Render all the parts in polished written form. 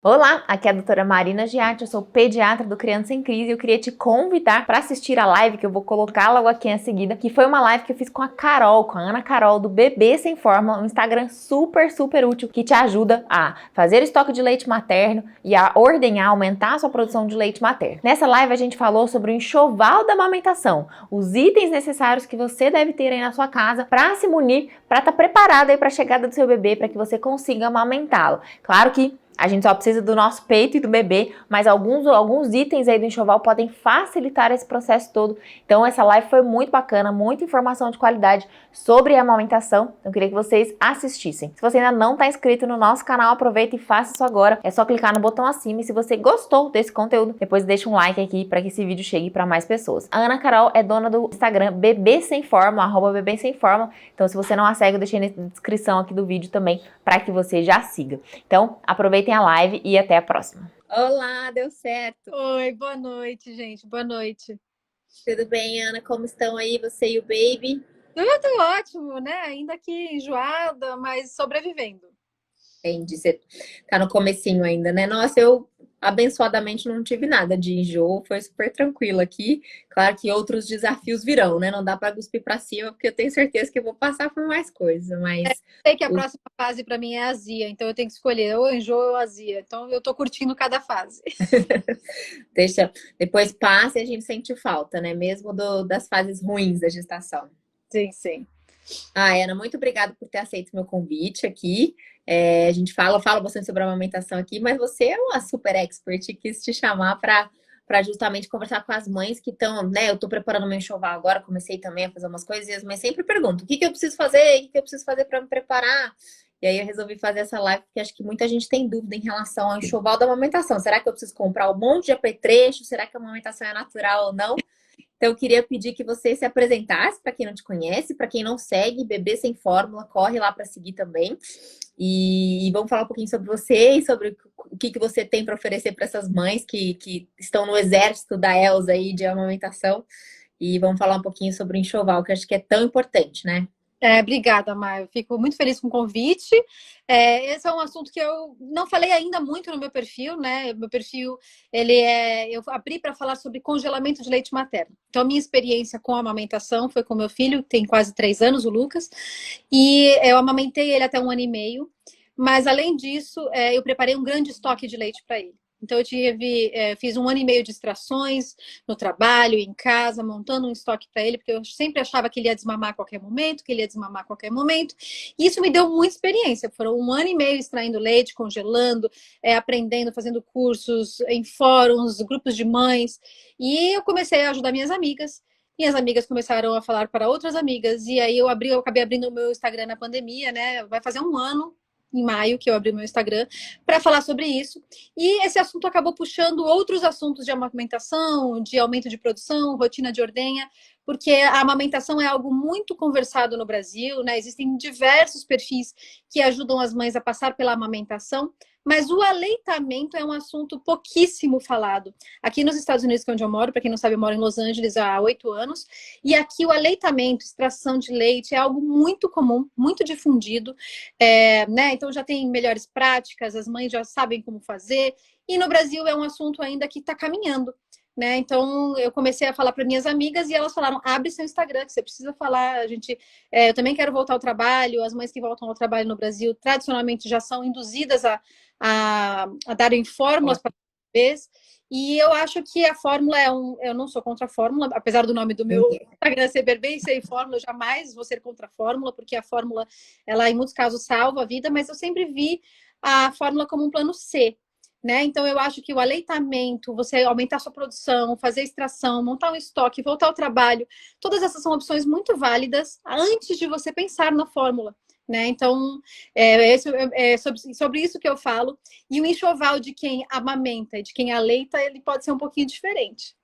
Olá, aqui é a doutora Marina Giatti, eu sou pediatra do Criança em Crise e eu queria te convidar para assistir a live que eu vou colocar logo aqui em seguida, que foi uma live que eu fiz com a Carol, com a Ana Carol, do Bebê Sem Fórmula, um Instagram super útil que te ajuda a fazer estoque de leite materno e a ordenhar, aumentar a sua produção de leite materno. Nessa live a gente falou sobre o enxoval da amamentação, os itens necessários que você deve ter aí na sua casa para se munir, para estar preparado aí para a chegada do seu bebê, para que você consiga amamentá-lo. Claro que a gente só precisa do nosso peito e do bebê, mas alguns itens aí do enxoval podem facilitar esse processo todo. Então essa live foi muito bacana, muita informação de qualidade sobre a amamentação. Eu queria que vocês assistissem. Se você ainda não está inscrito no nosso canal, aproveita e faça isso agora. É só clicar no botão acima e se você gostou desse conteúdo, depois deixa um like aqui para que esse vídeo chegue para mais pessoas. A Ana Carol é dona do Instagram Bebê Sem Fórmula, @bebê sem fórmula. Então se você não a segue, eu deixei na descrição aqui do vídeo também para que você já siga. Então aproveitem a live e até a próxima. Olá, deu certo. Oi, boa noite, gente. Boa noite. Tudo bem, Ana? Como estão aí, você e o baby? Tudo ótimo, né? Ainda aqui enjoada, mas sobrevivendo. Entendi, você tá no comecinho ainda, né? Nossa, eu abençoadamente não tive nada de enjoo, foi super tranquilo aqui. Claro que outros desafios virão, né? Não dá para cuspir para cima, porque eu tenho certeza que eu vou passar por mais coisas, mas Sei que a próxima fase para mim é azia, então eu tenho que escolher ou enjoo ou azia. Então eu tô curtindo cada fase. deixa, depois passa e a gente sente falta, né? Mesmo das fases ruins da gestação. Sim, sim. Ana, muito obrigada por ter aceito meu convite aqui. A gente fala bastante sobre a amamentação aqui, mas você é uma super expert e quis te chamar para justamente conversar com as mães que estão, né? Eu estou preparando meu enxoval agora, comecei também a fazer umas coisas e as mães sempre perguntam: o que eu preciso fazer? O que eu preciso fazer para me preparar? E aí eu resolvi fazer essa live porque acho que muita gente tem dúvida em relação ao enxoval da amamentação. Será que eu preciso comprar um monte de apetrecho? Será que a amamentação é natural ou não? Então, eu queria pedir que você se apresentasse para quem não te conhece, para quem não segue, Bebê Sem Fórmula, corre lá para seguir também. E vamos falar um pouquinho sobre você e sobre o que você tem para oferecer para essas mães que estão no exército da Elsa aí de amamentação. E vamos falar um pouquinho sobre o enxoval, que eu acho que é tão importante, né? Obrigada, Maia. Eu fico muito feliz com o convite. Esse é um assunto que eu não falei ainda muito no meu perfil, né? Meu perfil, eu abri para falar sobre congelamento de leite materno. Então, a minha experiência com a amamentação foi com meu filho, tem quase 3 anos, o Lucas, e eu amamentei ele até 1 ano e meio. Mas, além disso, eu preparei um grande estoque de leite para ele. Então, fiz 1 ano e meio de extrações no trabalho, em casa, montando um estoque para ele, porque eu sempre achava que ele ia desmamar a qualquer momento, E isso me deu muita experiência. Foram 1 ano e meio extraindo leite, congelando, aprendendo, fazendo cursos em fóruns, grupos de mães. E eu comecei a ajudar minhas amigas. Minhas amigas começaram a falar para outras amigas. E aí eu acabei abrindo o meu Instagram na pandemia, né? Vai fazer 1 ano em maio que eu abri meu Instagram para falar sobre isso. E esse assunto acabou puxando outros assuntos de amamentação, de aumento de produção, rotina de ordenha, porque a amamentação é algo muito conversado no Brasil, né? Existem diversos perfis que ajudam as mães a passar pela amamentação, mas o aleitamento é um assunto pouquíssimo falado. Aqui nos Estados Unidos, que é onde eu moro, para quem não sabe, eu moro em Los Angeles há 8 anos, e aqui o aleitamento, extração de leite, é algo muito comum, muito difundido, né? Então já tem melhores práticas, as mães já sabem como fazer, e no Brasil é um assunto ainda que está caminhando. Né? Então eu comecei a falar para minhas amigas e elas falaram: abre seu Instagram, que você precisa falar. Eu também quero voltar ao trabalho. As mães que voltam ao trabalho no Brasil tradicionalmente já são induzidas a darem fórmulas para bebês. E eu acho que a fórmula eu não sou contra a fórmula, apesar do nome do meu Instagram ser Bebê Sem Fórmula, eu jamais vou ser contra a fórmula, porque a fórmula, ela em muitos casos salva a vida, mas eu sempre vi a fórmula como um plano C. Né? Então, eu acho que o aleitamento, você aumentar a sua produção, fazer extração, montar um estoque, voltar ao trabalho, todas essas são opções muito válidas antes de você pensar na fórmula. Né? Então, sobre isso que eu falo. E o enxoval de quem amamenta e de quem aleita, ele pode ser um pouquinho diferente.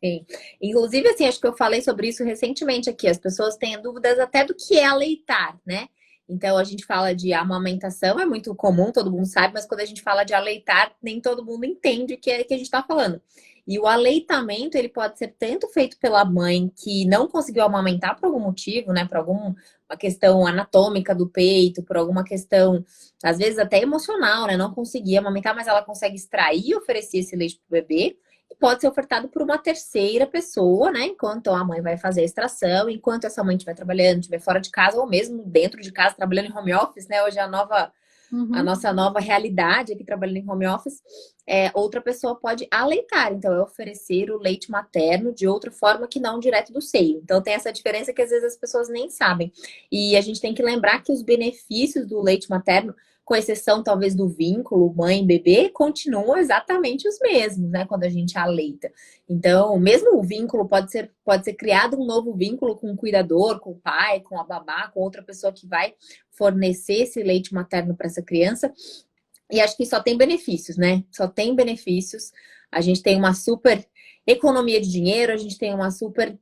Sim. Inclusive, assim, acho que eu falei sobre isso recentemente aqui. As pessoas têm dúvidas até do que é aleitar, né? Então, a gente fala de amamentação, é muito comum, todo mundo sabe, mas quando a gente fala de aleitar, nem todo mundo entende o que é que a gente está falando. E o aleitamento, ele pode ser tanto feito pela mãe que não conseguiu amamentar por algum motivo, né? Por alguma questão anatômica do peito, por alguma questão, às vezes até emocional, né? Não conseguia amamentar, mas ela consegue extrair e oferecer esse leite para o bebê. E pode ser ofertado por uma terceira pessoa, né? Enquanto a mãe vai fazer a extração, enquanto essa mãe estiver trabalhando, estiver fora de casa, ou mesmo dentro de casa, trabalhando em home office, né? Hoje é a nossa nova realidade aqui trabalhando em home office, outra pessoa pode aleitar, então é oferecer o leite materno de outra forma que não direto do seio. Então tem essa diferença que às vezes as pessoas nem sabem. E a gente tem que lembrar que os benefícios do leite materno, com exceção talvez do vínculo mãe-bebê, continuam exatamente os mesmos, né? Quando a gente aleita. Então, mesmo o vínculo pode ser criado um novo vínculo com o cuidador, com o pai, com a babá, com outra pessoa que vai fornecer esse leite materno para essa criança. E acho que só tem benefícios, né? Só tem benefícios. A gente tem uma super economia de dinheiro, a gente tem uma super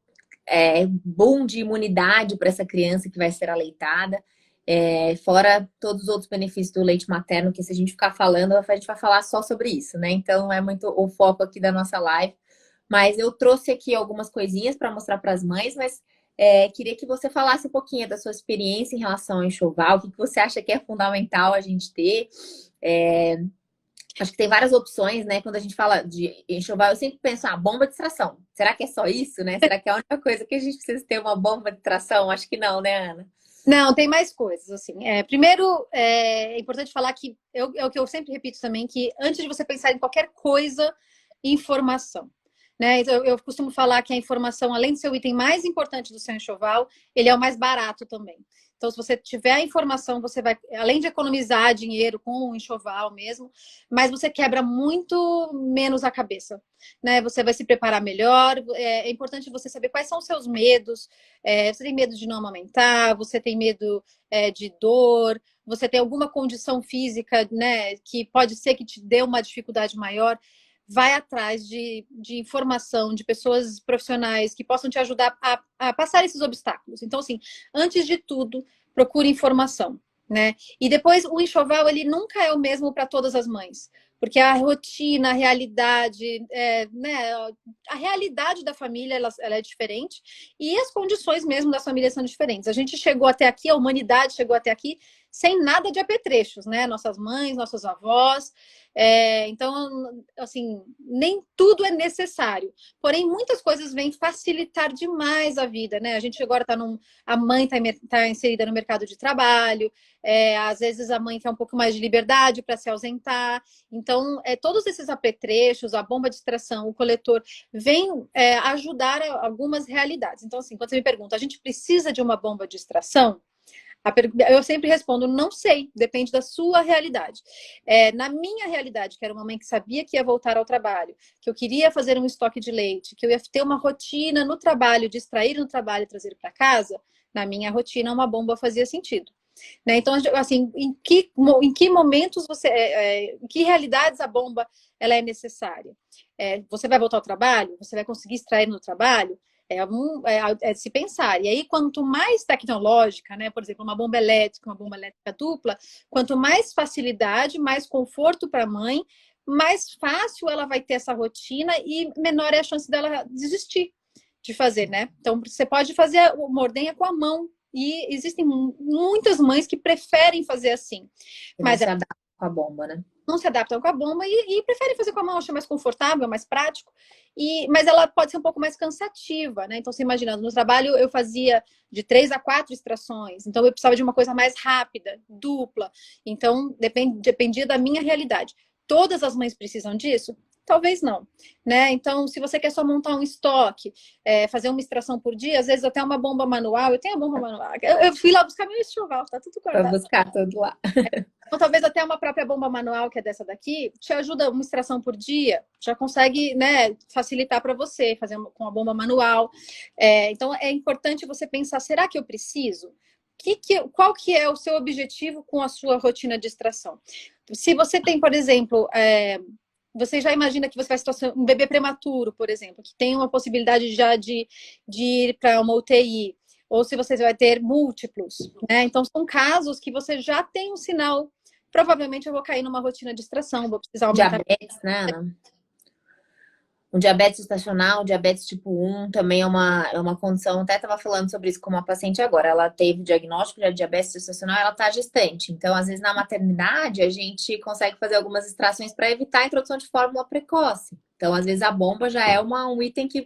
boom de imunidade para essa criança que vai ser aleitada. Fora todos os outros benefícios do leite materno, que se a gente ficar falando, a gente vai falar só sobre isso, né? Então é muito o foco aqui da nossa live. Mas eu trouxe aqui algumas coisinhas para mostrar para as mães, mas queria que você falasse um pouquinho da sua experiência em relação ao enxoval, o que você acha que é fundamental a gente ter. Acho que tem várias opções, né? Quando a gente fala de enxoval, eu sempre penso, bomba de extração. Será que é só isso, né? Será que é a única coisa que a gente precisa ter uma bomba de extração? Acho que não, né, Ana? Não, tem mais coisas, assim. Primeiro, é importante falar que, é o que eu sempre repito também, que antes de você pensar em qualquer coisa, informação. Né? Eu costumo falar que a informação, além de ser o item mais importante do seu enxoval, ele é o mais barato também. Então, se você tiver a informação, você vai, além de economizar dinheiro com o enxoval mesmo, mas você quebra muito menos a cabeça, né? Você vai se preparar melhor. É importante você saber quais são os seus medos. Você tem medo de não amamentar? Você tem medo de dor? Você tem alguma condição física, né, que pode ser que te dê uma dificuldade maior? Vai atrás de informação, de pessoas profissionais que possam te ajudar a passar esses obstáculos. Então, assim, antes de tudo, procure informação, né? E depois, o enxoval, ele nunca é o mesmo para todas as mães, porque a rotina, a realidade, né? A realidade da família, ela é diferente e as condições mesmo das famílias são diferentes. A gente chegou até aqui, a humanidade chegou até aqui sem nada de apetrechos, né? Nossas mães, nossos avós. Então, assim, nem tudo é necessário. Porém, muitas coisas vêm facilitar demais a vida, né? A gente agora a mãe está inserida no mercado de trabalho, às vezes a mãe quer um pouco mais de liberdade para se ausentar. Então, todos esses apetrechos, a bomba de extração, o coletor, vem ajudar algumas realidades. Então, assim, quando você me pergunta, a gente precisa de uma bomba de extração? Eu sempre respondo, não sei, depende da sua realidade. Na minha realidade, que era uma mãe que sabia que ia voltar ao trabalho, que eu queria fazer um estoque de leite, que eu ia ter uma rotina no trabalho, de extrair no trabalho e trazer para casa, na minha rotina uma bomba fazia sentido. Né? Então, assim, em que momentos em que realidades a bomba ela é necessária? Você vai voltar ao trabalho? Você vai conseguir extrair no trabalho? É se pensar. E aí, quanto mais tecnológica, né, por exemplo, uma bomba elétrica dupla, quanto mais facilidade, mais conforto para a mãe, mais fácil ela vai ter essa rotina e menor é a chance dela desistir de fazer, né? Então, você pode fazer uma ordenha com a mão. E existem muitas mães que preferem fazer assim. Mas se adaptam com a bomba, né? Não se adaptam com a bomba e preferem fazer com a mão, acham mais confortável, mais prático. Mas ela pode ser um pouco mais cansativa, né? Então, você imaginando, no trabalho eu fazia de 3 a 4 extrações. Então, eu precisava de uma coisa mais rápida, dupla. Então, dependia da minha realidade. Todas as mães precisam disso? Talvez não, né? Então, se você quer só montar um estoque, fazer uma extração por dia, às vezes até uma bomba manual. Eu tenho a bomba manual. Eu fui lá buscar meu enxoval, tá tudo guardado. Vai buscar tudo lá. Então, talvez até uma própria bomba manual, que é dessa daqui, te ajuda uma extração por dia, já consegue, né, facilitar para você, fazer com a bomba manual. Então, é importante você pensar, será que eu preciso? Qual que é o seu objetivo com a sua rotina de extração? Se você tem, por exemplo... Você já imagina que você vai se um bebê prematuro, por exemplo, que tem uma possibilidade já de ir para uma UTI, ou se você vai ter múltiplos, né? Então, são casos que você já tem um sinal. Provavelmente eu vou cair numa rotina de extração, vou precisar aumentar. Diabetes, né, Ana? Um diabetes gestacional, diabetes tipo 1 também é uma condição, até estava falando sobre isso com uma paciente agora, ela teve diagnóstico de diabetes gestacional, ela está gestante, então às vezes na maternidade a gente consegue fazer algumas extrações para evitar a introdução de fórmula precoce. Então às vezes a bomba já é um item que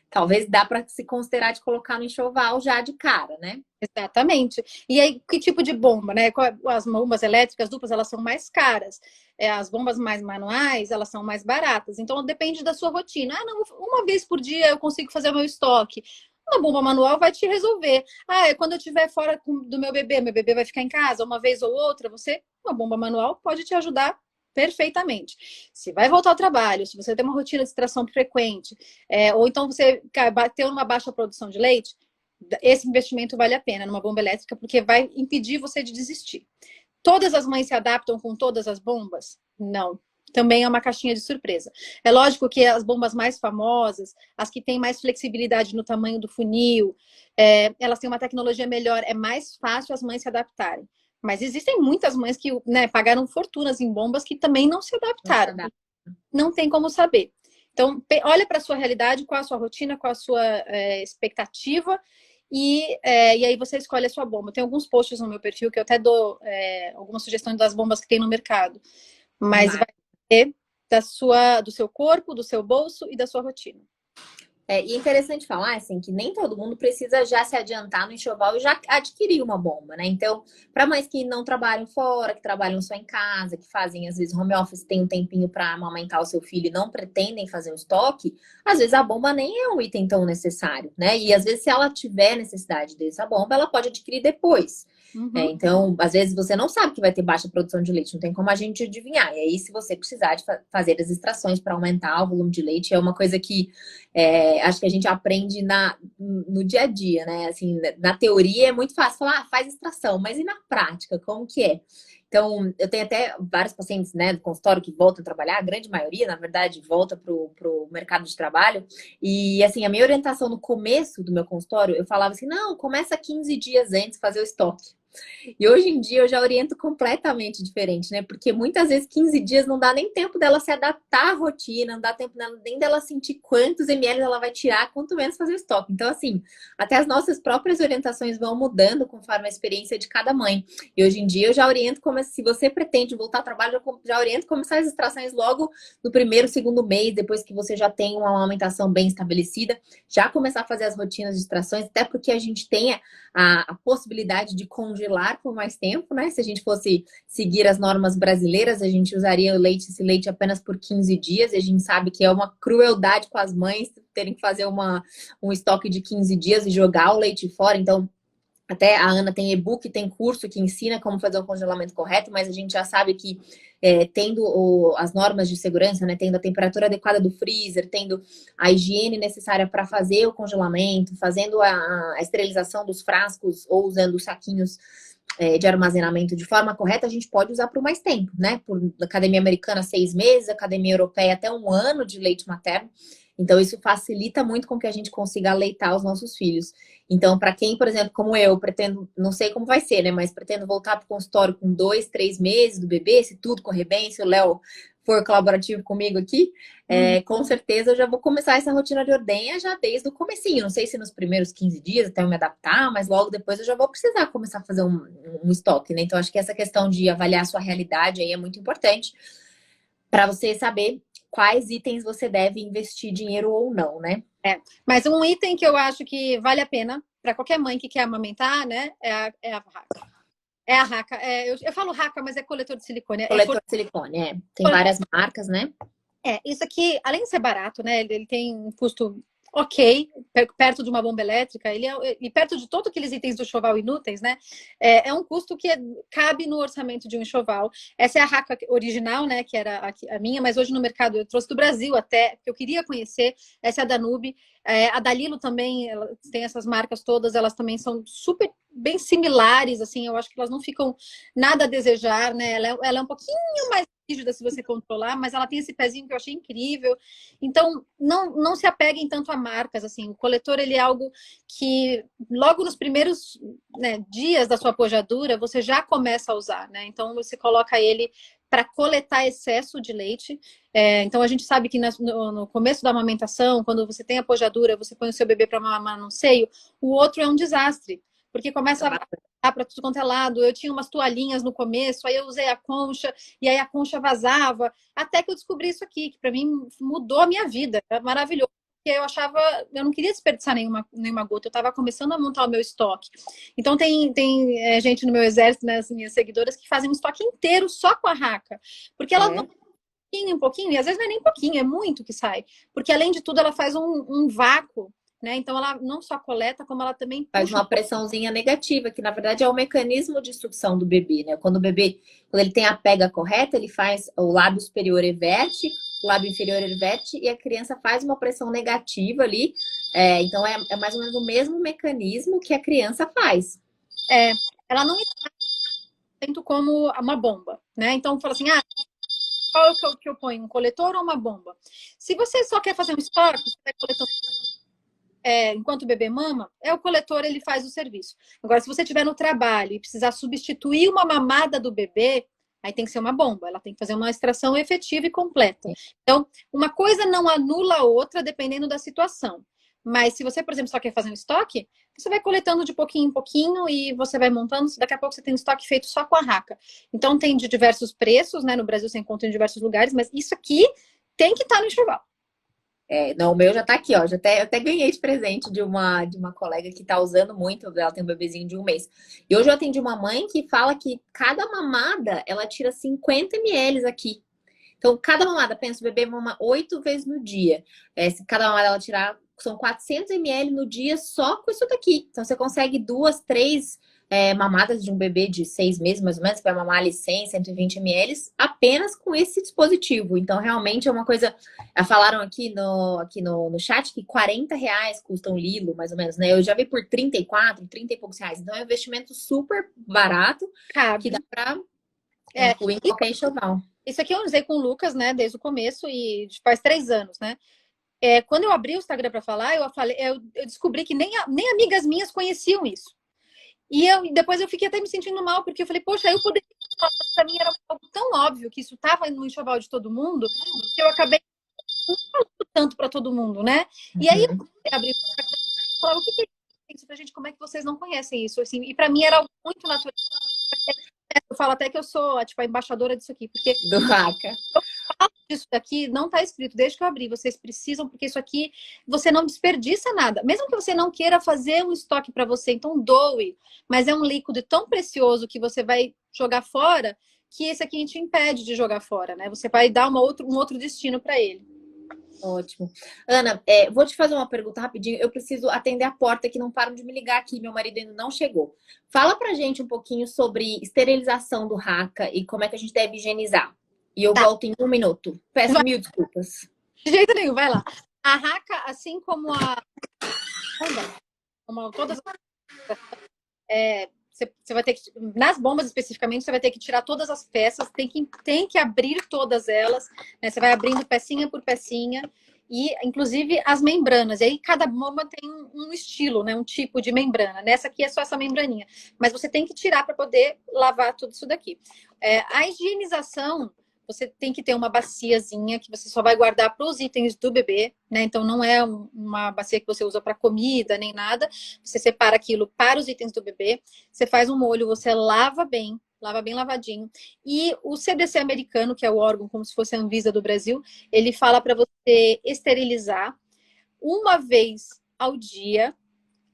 talvez dá para se considerar de colocar no enxoval já de cara, né? Exatamente. E aí, que tipo de bomba, né? As bombas elétricas duplas, elas são mais caras. As bombas mais manuais, elas são mais baratas. Então, depende da sua rotina. Ah, não, uma vez por dia eu consigo fazer o meu estoque. Uma bomba manual vai te resolver. Ah, quando eu estiver fora do meu bebê vai ficar em casa uma vez ou outra, uma bomba manual pode te ajudar perfeitamente. Se vai voltar ao trabalho, se você tem uma rotina de extração frequente, ou então você bateu numa baixa produção de leite, esse investimento vale a pena numa bomba elétrica, porque vai impedir você de desistir. Todas as mães se adaptam com todas as bombas? Não. Também é uma caixinha de surpresa. É lógico que as bombas mais famosas, as que têm mais flexibilidade no tamanho do funil, elas têm uma tecnologia melhor, é mais fácil as mães se adaptarem. Mas existem muitas mães que, né, pagaram fortunas em bombas que também não se adaptaram. Não tem como saber. Então, olha para a sua realidade, qual a sua rotina, qual a sua expectativa, e aí você escolhe a sua bomba. Tem alguns posts no meu perfil que eu até dou algumas sugestões das bombas que tem no mercado. Mas vai ter do seu corpo, do seu bolso e da sua rotina. E é interessante falar, assim, que nem todo mundo precisa já se adiantar no enxoval e já adquirir uma bomba, né? Então, para mães que não trabalham fora, que trabalham só em casa, que fazem, às vezes, home office, tem um tempinho para amamentar o seu filho e não pretendem fazer um estoque, às vezes a bomba nem é um item tão necessário, né? E, às vezes, se ela tiver necessidade dessa bomba, ela pode adquirir depois. Uhum. Então, às vezes você não sabe que vai ter baixa produção de leite, não tem como a gente adivinhar. E aí, se você precisar de fazer as extrações para aumentar o volume de leite, é uma coisa que acho que a gente aprende no dia a dia, né? Assim, na teoria é muito fácil falar, faz extração, mas e na prática, como que é? Então, eu tenho até vários pacientes, né, do consultório que voltam a trabalhar, a grande maioria, na verdade, volta pro mercado de trabalho. E, assim, a minha orientação no começo do meu consultório, eu falava assim, não, começa 15 dias antes fazer o estoque. E hoje em dia eu já oriento completamente diferente, né? Porque muitas vezes 15 dias não dá nem tempo dela se adaptar à rotina, não dá tempo nem dela sentir quantos ml ela vai tirar, quanto menos fazer o estoque. Então, assim, até as nossas próprias orientações vão mudando conforme a experiência de cada mãe. E hoje em dia eu já oriento como se você pretende voltar ao trabalho, já oriento começar as extrações logo no primeiro, segundo mês, depois que você já tem uma alimentação bem estabelecida, já começar a fazer as rotinas de extrações, até porque a gente tenha a possibilidade de congelar por mais tempo, né? Se a gente fosse seguir as normas brasileiras, a gente usaria esse leite apenas por 15 dias, e a gente sabe que é uma crueldade com as mães terem que fazer um estoque de 15 dias e jogar o leite fora. Então, até a Ana tem e-book, tem curso que ensina como fazer o congelamento correto, mas a gente já sabe que tendo as normas de segurança, né, tendo a temperatura adequada do freezer, tendo a higiene necessária para fazer o congelamento, fazendo a esterilização dos frascos ou usando os saquinhos de armazenamento de forma correta, a gente pode usar por mais tempo, né? Por Academia Americana, 6 meses, Academia Europeia, até 1 ano de leite materno. Então, isso facilita muito com que a gente consiga aleitar os nossos filhos. Então, para quem, por exemplo, como eu, pretendo, não sei como vai ser, né? Mas pretendo voltar para o consultório com 2, 3 meses do bebê, se tudo correr bem, se o Léo for colaborativo comigo aqui, com certeza eu já vou começar essa rotina de ordenha já desde o comecinho. Não sei se nos primeiros 15 dias até eu me adaptar, mas logo depois eu já vou precisar começar a fazer um estoque, né? Então, acho que essa questão de avaliar a sua realidade aí é muito importante para você saber quais itens você deve investir dinheiro ou não, né? Mas um item que eu acho que vale a pena para qualquer mãe que quer amamentar, né, é a raca. É a raca. Eu falo raca, mas é coletor de silicone. Coletor de silicone, Tem várias marcas, né? Isso aqui, além de ser barato, né, ele tem um custo ok, perto de uma bomba elétrica, e perto de todos aqueles itens do enxoval inúteis, né? É um custo que cabe no orçamento de um enxoval. Essa é a raca original, né? Que era a minha, mas hoje no mercado eu trouxe do Brasil até, que eu queria conhecer. Essa é a Danube. A Dalilo também, ela tem essas marcas todas, elas também são super bem similares, assim, eu acho que elas não ficam nada a desejar, né? Ela é um pouquinho mais rígida se você controlar, mas ela tem esse pezinho que eu achei incrível. Então, não se apeguem tanto a marcas, assim. O coletor, ele é algo que logo nos primeiros, né, dias da sua pojadura, você já começa a usar, né? Então, você coloca ele para coletar excesso de leite. Então, a gente sabe que no começo da amamentação, quando você tem a pojadura, você põe o seu bebê para mamar no seio, o outro é um desastre, porque começa a vazar para tudo quanto é lado. Eu tinha umas toalhinhas no começo, aí eu usei a concha, e aí a concha vazava, até que eu descobri isso aqui, que para mim mudou a minha vida, é maravilhoso. Porque eu não queria desperdiçar nenhuma gota, eu estava começando a montar o meu estoque. Então, tem gente no meu exército, né, as minhas seguidoras, que fazem um estoque inteiro só com a raca, porque ela não um pouquinho, e às vezes não é nem pouquinho, é muito que sai. Porque, além de tudo, ela faz um vácuo, né? Então, ela não só coleta, como ela também puxa. Faz uma pressãozinha negativa, que na verdade é o mecanismo de sucção do bebê, né? Quando ele tem a pega correta, ele faz o lábio superior everte, o lábio inferior everte, e a criança faz uma pressão negativa ali. Então, é mais ou menos o mesmo mecanismo que a criança faz. Ela não está tanto como uma bomba, né? Então, fala assim, qual é o que eu ponho? Um coletor ou uma bomba? Se você só quer fazer um estoque, você vai coletando enquanto o bebê mama, o coletor, ele faz o serviço. Agora, se você estiver no trabalho e precisar substituir uma mamada do bebê, aí tem que ser uma bomba. Ela tem que fazer uma extração efetiva e completa. Então, uma coisa não anula a outra, dependendo da situação. Mas se você, por exemplo, só quer fazer um estoque, você vai coletando de pouquinho em pouquinho e você vai montando. Daqui a pouco você tem um estoque feito só com a raca. Então, tem de diversos preços, né? No Brasil você encontra em diversos lugares, mas isso aqui tem que estar no enxoval. Não, o meu já tá aqui, ó. Eu até ganhei de presente de uma colega que tá usando muito. Ela tem um bebezinho de 1 mês. E hoje eu atendi uma mãe que fala que cada mamada ela tira 50 ml aqui. Então, cada mamada, pensa, o bebê mama 8 vezes no dia. Se cada mamada ela tirar, são 400 ml no dia só com isso daqui. Então, você consegue 2, 3 mamadas de um bebê de 6 meses, mais ou menos, para mamar ali 100, 120 ml, apenas com esse dispositivo. Então, realmente é uma coisa... Falaram aqui no chat que R$40 custa um Lilo, mais ou menos, né? Eu já vi por 34, 30 e poucos reais. Então, é um investimento super barato, que dá para incluir em qualquer enxoval. Isso aqui eu usei com o Lucas, né, desde o começo, e faz 3 anos, né? Quando eu abri o Instagram para falar, eu descobri que nem amigas minhas conheciam isso. E depois eu fiquei até me sentindo mal, porque eu falei, poxa, eu poderia falar, para mim era algo tão óbvio que isso estava no enxoval de todo mundo, que eu acabei não falando tanto para todo mundo, né? E aí eu abri o Instagram e falava, o que é isso pra gente? Como é que vocês não conhecem isso? Assim, e para mim era algo muito natural. Eu falo até que eu sou tipo, a embaixadora disso aqui, porque do raca. Eu falo disso daqui, não está escrito desde que eu abri. Vocês precisam, porque isso aqui você não desperdiça nada. Mesmo que você não queira fazer um estoque para você, então doe. Mas é um líquido tão precioso que você vai jogar fora, que esse aqui te impede de jogar fora, né? Você vai dar um outro destino para ele. Ótimo. Ana, vou te fazer uma pergunta rapidinho. Eu preciso atender a porta que não param de me ligar aqui. Meu marido ainda não chegou. Fala pra gente um pouquinho sobre esterilização do raca e como é que a gente deve higienizar. E eu volto em 1 minuto. Peço 1000 desculpas. De jeito nenhum, vai lá. A raca, assim como todas você vai ter que, nas bombas especificamente, você vai ter que tirar todas as peças, tem que abrir todas elas, né? Você vai abrindo pecinha por pecinha, e inclusive as membranas. E aí cada bomba tem um estilo, né? Um tipo de membrana. Nessa aqui é só essa membraninha. Mas você tem que tirar para poder lavar tudo isso daqui. A higienização, você tem que ter uma baciazinha que você só vai guardar para os itens do bebê, né? Então não é uma bacia que você usa para comida nem nada. Você separa aquilo para os itens do bebê. Você faz um molho, você lava bem lavadinho. E o CDC americano, que é o órgão como se fosse a Anvisa do Brasil, ele fala para você esterilizar 1 vez ao dia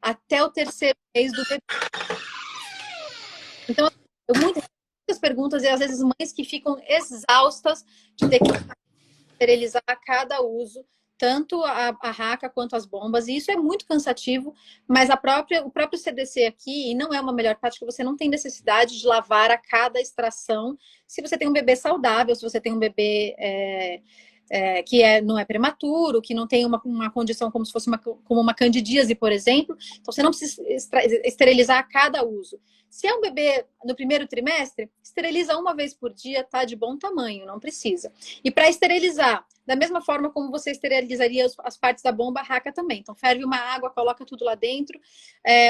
até o 3º mês do bebê. Então, muitas perguntas e às vezes mães que ficam exaustas de ter que esterilizar a cada uso, tanto a raca quanto as bombas, e isso é muito cansativo, mas o próprio CDC aqui, e não é uma melhor prática, você não tem necessidade de lavar a cada extração se você tem um bebê saudável, se você tem um bebê que não é prematuro, que não tem uma condição como se fosse como uma candidíase, por exemplo. Então, você não precisa esterilizar a cada uso. Se é um bebê no 1º trimestre, esteriliza 1 vez por dia, tá de bom tamanho, não precisa. E para esterilizar da mesma forma como você esterilizaria as partes da bomba, a raca também. Então, ferve uma água, coloca tudo lá dentro.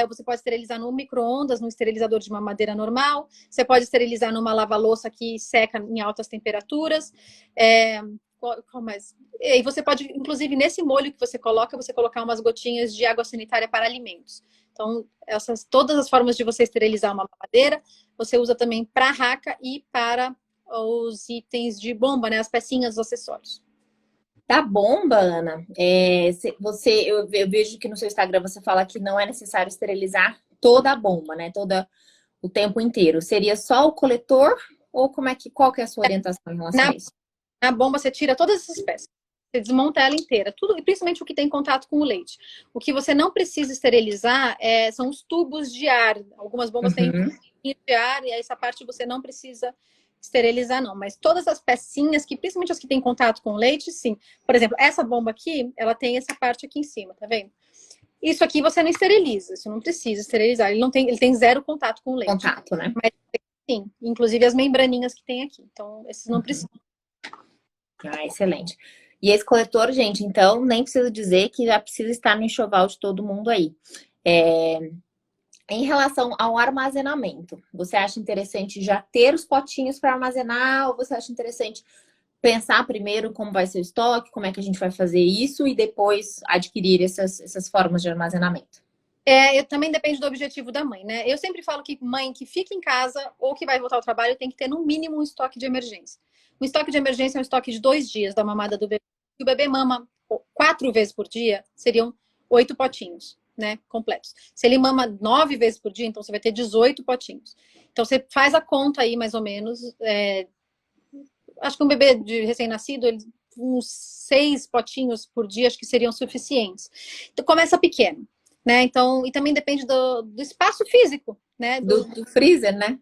Você pode esterilizar no micro-ondas, no esterilizador de mamadeira normal. Você pode esterilizar numa lava-louça que seca em altas temperaturas. Qual mais? E você pode, inclusive, nesse molho que você colocar umas gotinhas de água sanitária para alimentos. Então, todas as formas de você esterilizar uma mamadeira, você usa também para a raca e para os itens de bomba, né? As pecinhas, os acessórios. Da bomba, Ana, eu vejo que no seu Instagram você fala que não é necessário esterilizar toda a bomba, né? O tempo inteiro. Seria só o coletor? Ou qual que é a sua orientação em relação a isso? Na bomba você tira todas essas peças. Você desmonta ela inteira, tudo, e principalmente o que tem contato com o leite. O que você não precisa esterilizar são os tubos de ar. Algumas bombas têm de ar, e essa parte você não precisa esterilizar, não. Mas todas as pecinhas, principalmente as que têm contato com o leite, sim. Por exemplo, essa bomba aqui, ela tem essa parte aqui em cima, tá vendo? Isso aqui você não esteriliza, você não precisa esterilizar. Ele tem zero contato com o leite. Contato, né? Mas sim, inclusive as membraninhas que tem aqui. Então, esses não precisam. Excelente. E esse coletor, gente, então, nem preciso dizer que já precisa estar no enxoval de todo mundo aí. Em relação ao armazenamento, você acha interessante já ter os potinhos para armazenar ou você acha interessante pensar primeiro como vai ser o estoque, como é que a gente vai fazer isso e depois adquirir essas formas de armazenamento? Também depende do objetivo da mãe, né? Eu sempre falo que mãe que fica em casa ou que vai voltar ao trabalho tem que ter no mínimo um estoque de emergência. Um estoque de emergência é um estoque de 2 dias da mamada do bebê. Se o bebê mama 4 vezes por dia, seriam 8 potinhos, né? Completos. Se ele mama 9 vezes por dia, então você vai ter 18 potinhos. Então você faz a conta aí, mais ou menos. Acho que um bebê de recém-nascido, uns 6 potinhos por dia, acho que seriam suficientes. Então começa pequeno, né? Então, e também depende do espaço físico, né? Do freezer, né?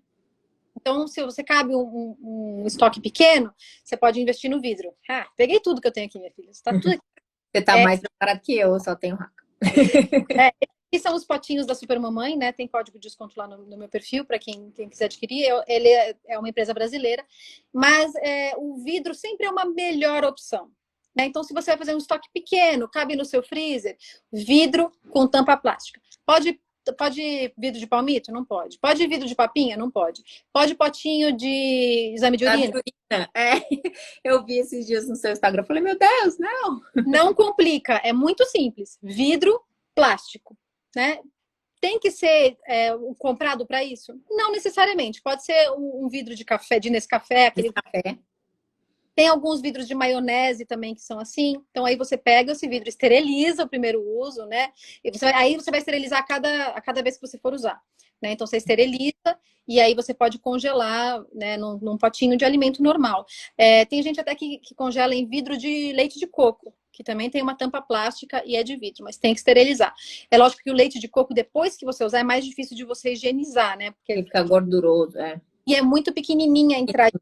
Então, se você cabe um estoque pequeno, você pode investir no vidro. Peguei tudo que eu tenho aqui, minha filha. Tá tudo aqui. Você tá mais preparado que eu só tenho raca. Esses são os potinhos da Supermamãe, né? Tem código de desconto lá no meu perfil para quem quiser adquirir. Ele é uma empresa brasileira, mas o vidro sempre é uma melhor opção. Né? Então, se você vai fazer um estoque pequeno, cabe no seu freezer, vidro com tampa plástica. Pode vidro de palmito? Não pode. Pode vidro de papinha? Não pode. Pode potinho de exame de urina? Eu vi esses dias no seu Instagram. Eu falei, meu Deus, não. Não complica. É muito simples. Vidro, plástico, né? Tem que ser comprado para isso? Não necessariamente. Pode ser um vidro de café, de Nescafé, aquele café. Tem alguns vidros de maionese também que são assim. Então, aí você pega esse vidro, esteriliza o primeiro uso, né? E aí você vai esterilizar a cada vez que você for usar. Né? Então, você esteriliza e aí você pode congelar, né, num potinho de alimento normal. Tem gente até que congela em vidro de leite de coco, que também tem uma tampa plástica e é de vidro, mas tem que esterilizar. É lógico que o leite de coco, depois que você usar, é mais difícil de você higienizar, né? Porque ele fica gorduroso, E é muito pequenininha a entrada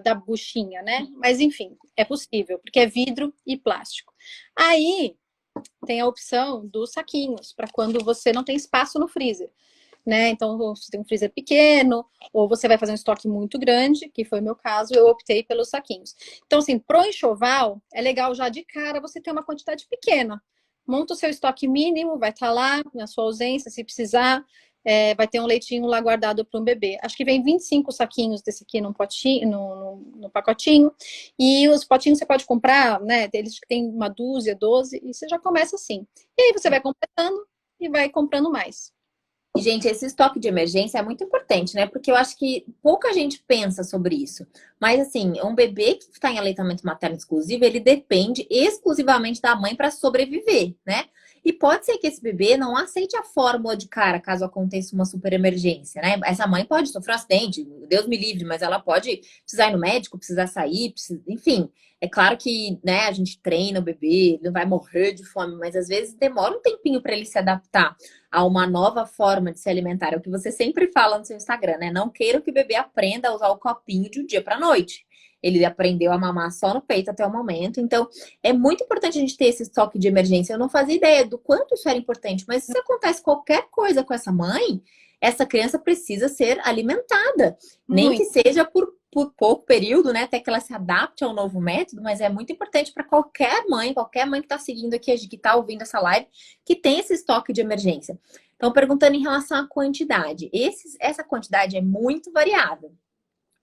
da buchinha, né? Mas enfim, é possível, porque é vidro e plástico. Aí tem a opção dos saquinhos, para quando você não tem espaço no freezer, né? Então, você tem um freezer pequeno, ou você vai fazer um estoque muito grande, que foi o meu caso, eu optei pelos saquinhos. Então, assim, pro enxoval, é legal já de cara você ter uma quantidade pequena. Monta o seu estoque mínimo, vai estar lá, na sua ausência, se precisar. Vai ter um leitinho lá guardado para um bebê. Acho que vem 25 saquinhos desse aqui num potinho, no pacotinho. E os potinhos você pode comprar, né? Eles que tem uma dúzia, 12, e você já começa assim. E aí você vai completando e vai comprando mais. E, gente, esse estoque de emergência é muito importante, né? Porque eu acho que pouca gente pensa sobre isso. Mas, assim, um bebê que está em aleitamento materno exclusivo, ele depende exclusivamente da mãe para sobreviver, né? E pode ser que esse bebê não aceite a fórmula de cara, caso aconteça uma super emergência, né? Essa mãe pode sofrer um acidente, Deus me livre, mas ela pode precisar ir no médico, precisar sair, enfim. É claro que, né, a gente treina o bebê, ele não vai morrer de fome, mas às vezes demora um tempinho para ele se adaptar a uma nova forma de se alimentar. É o que você sempre fala no seu Instagram, né? Não queira que o bebê aprenda a usar o copinho de um dia para noite. Ele aprendeu a mamar só no peito até o momento. Então, é muito importante a gente ter esse estoque de emergência. Eu não fazia ideia do quanto isso era importante, mas se acontece qualquer coisa com essa mãe, essa criança precisa ser alimentada. Nem Muito. que seja por pouco período, né? Até que ela se adapte ao novo método, mas é muito importante para qualquer mãe que está seguindo aqui, que está ouvindo essa live, que tem esse estoque de emergência. Então, perguntando em relação à quantidade. Essa quantidade é muito variável.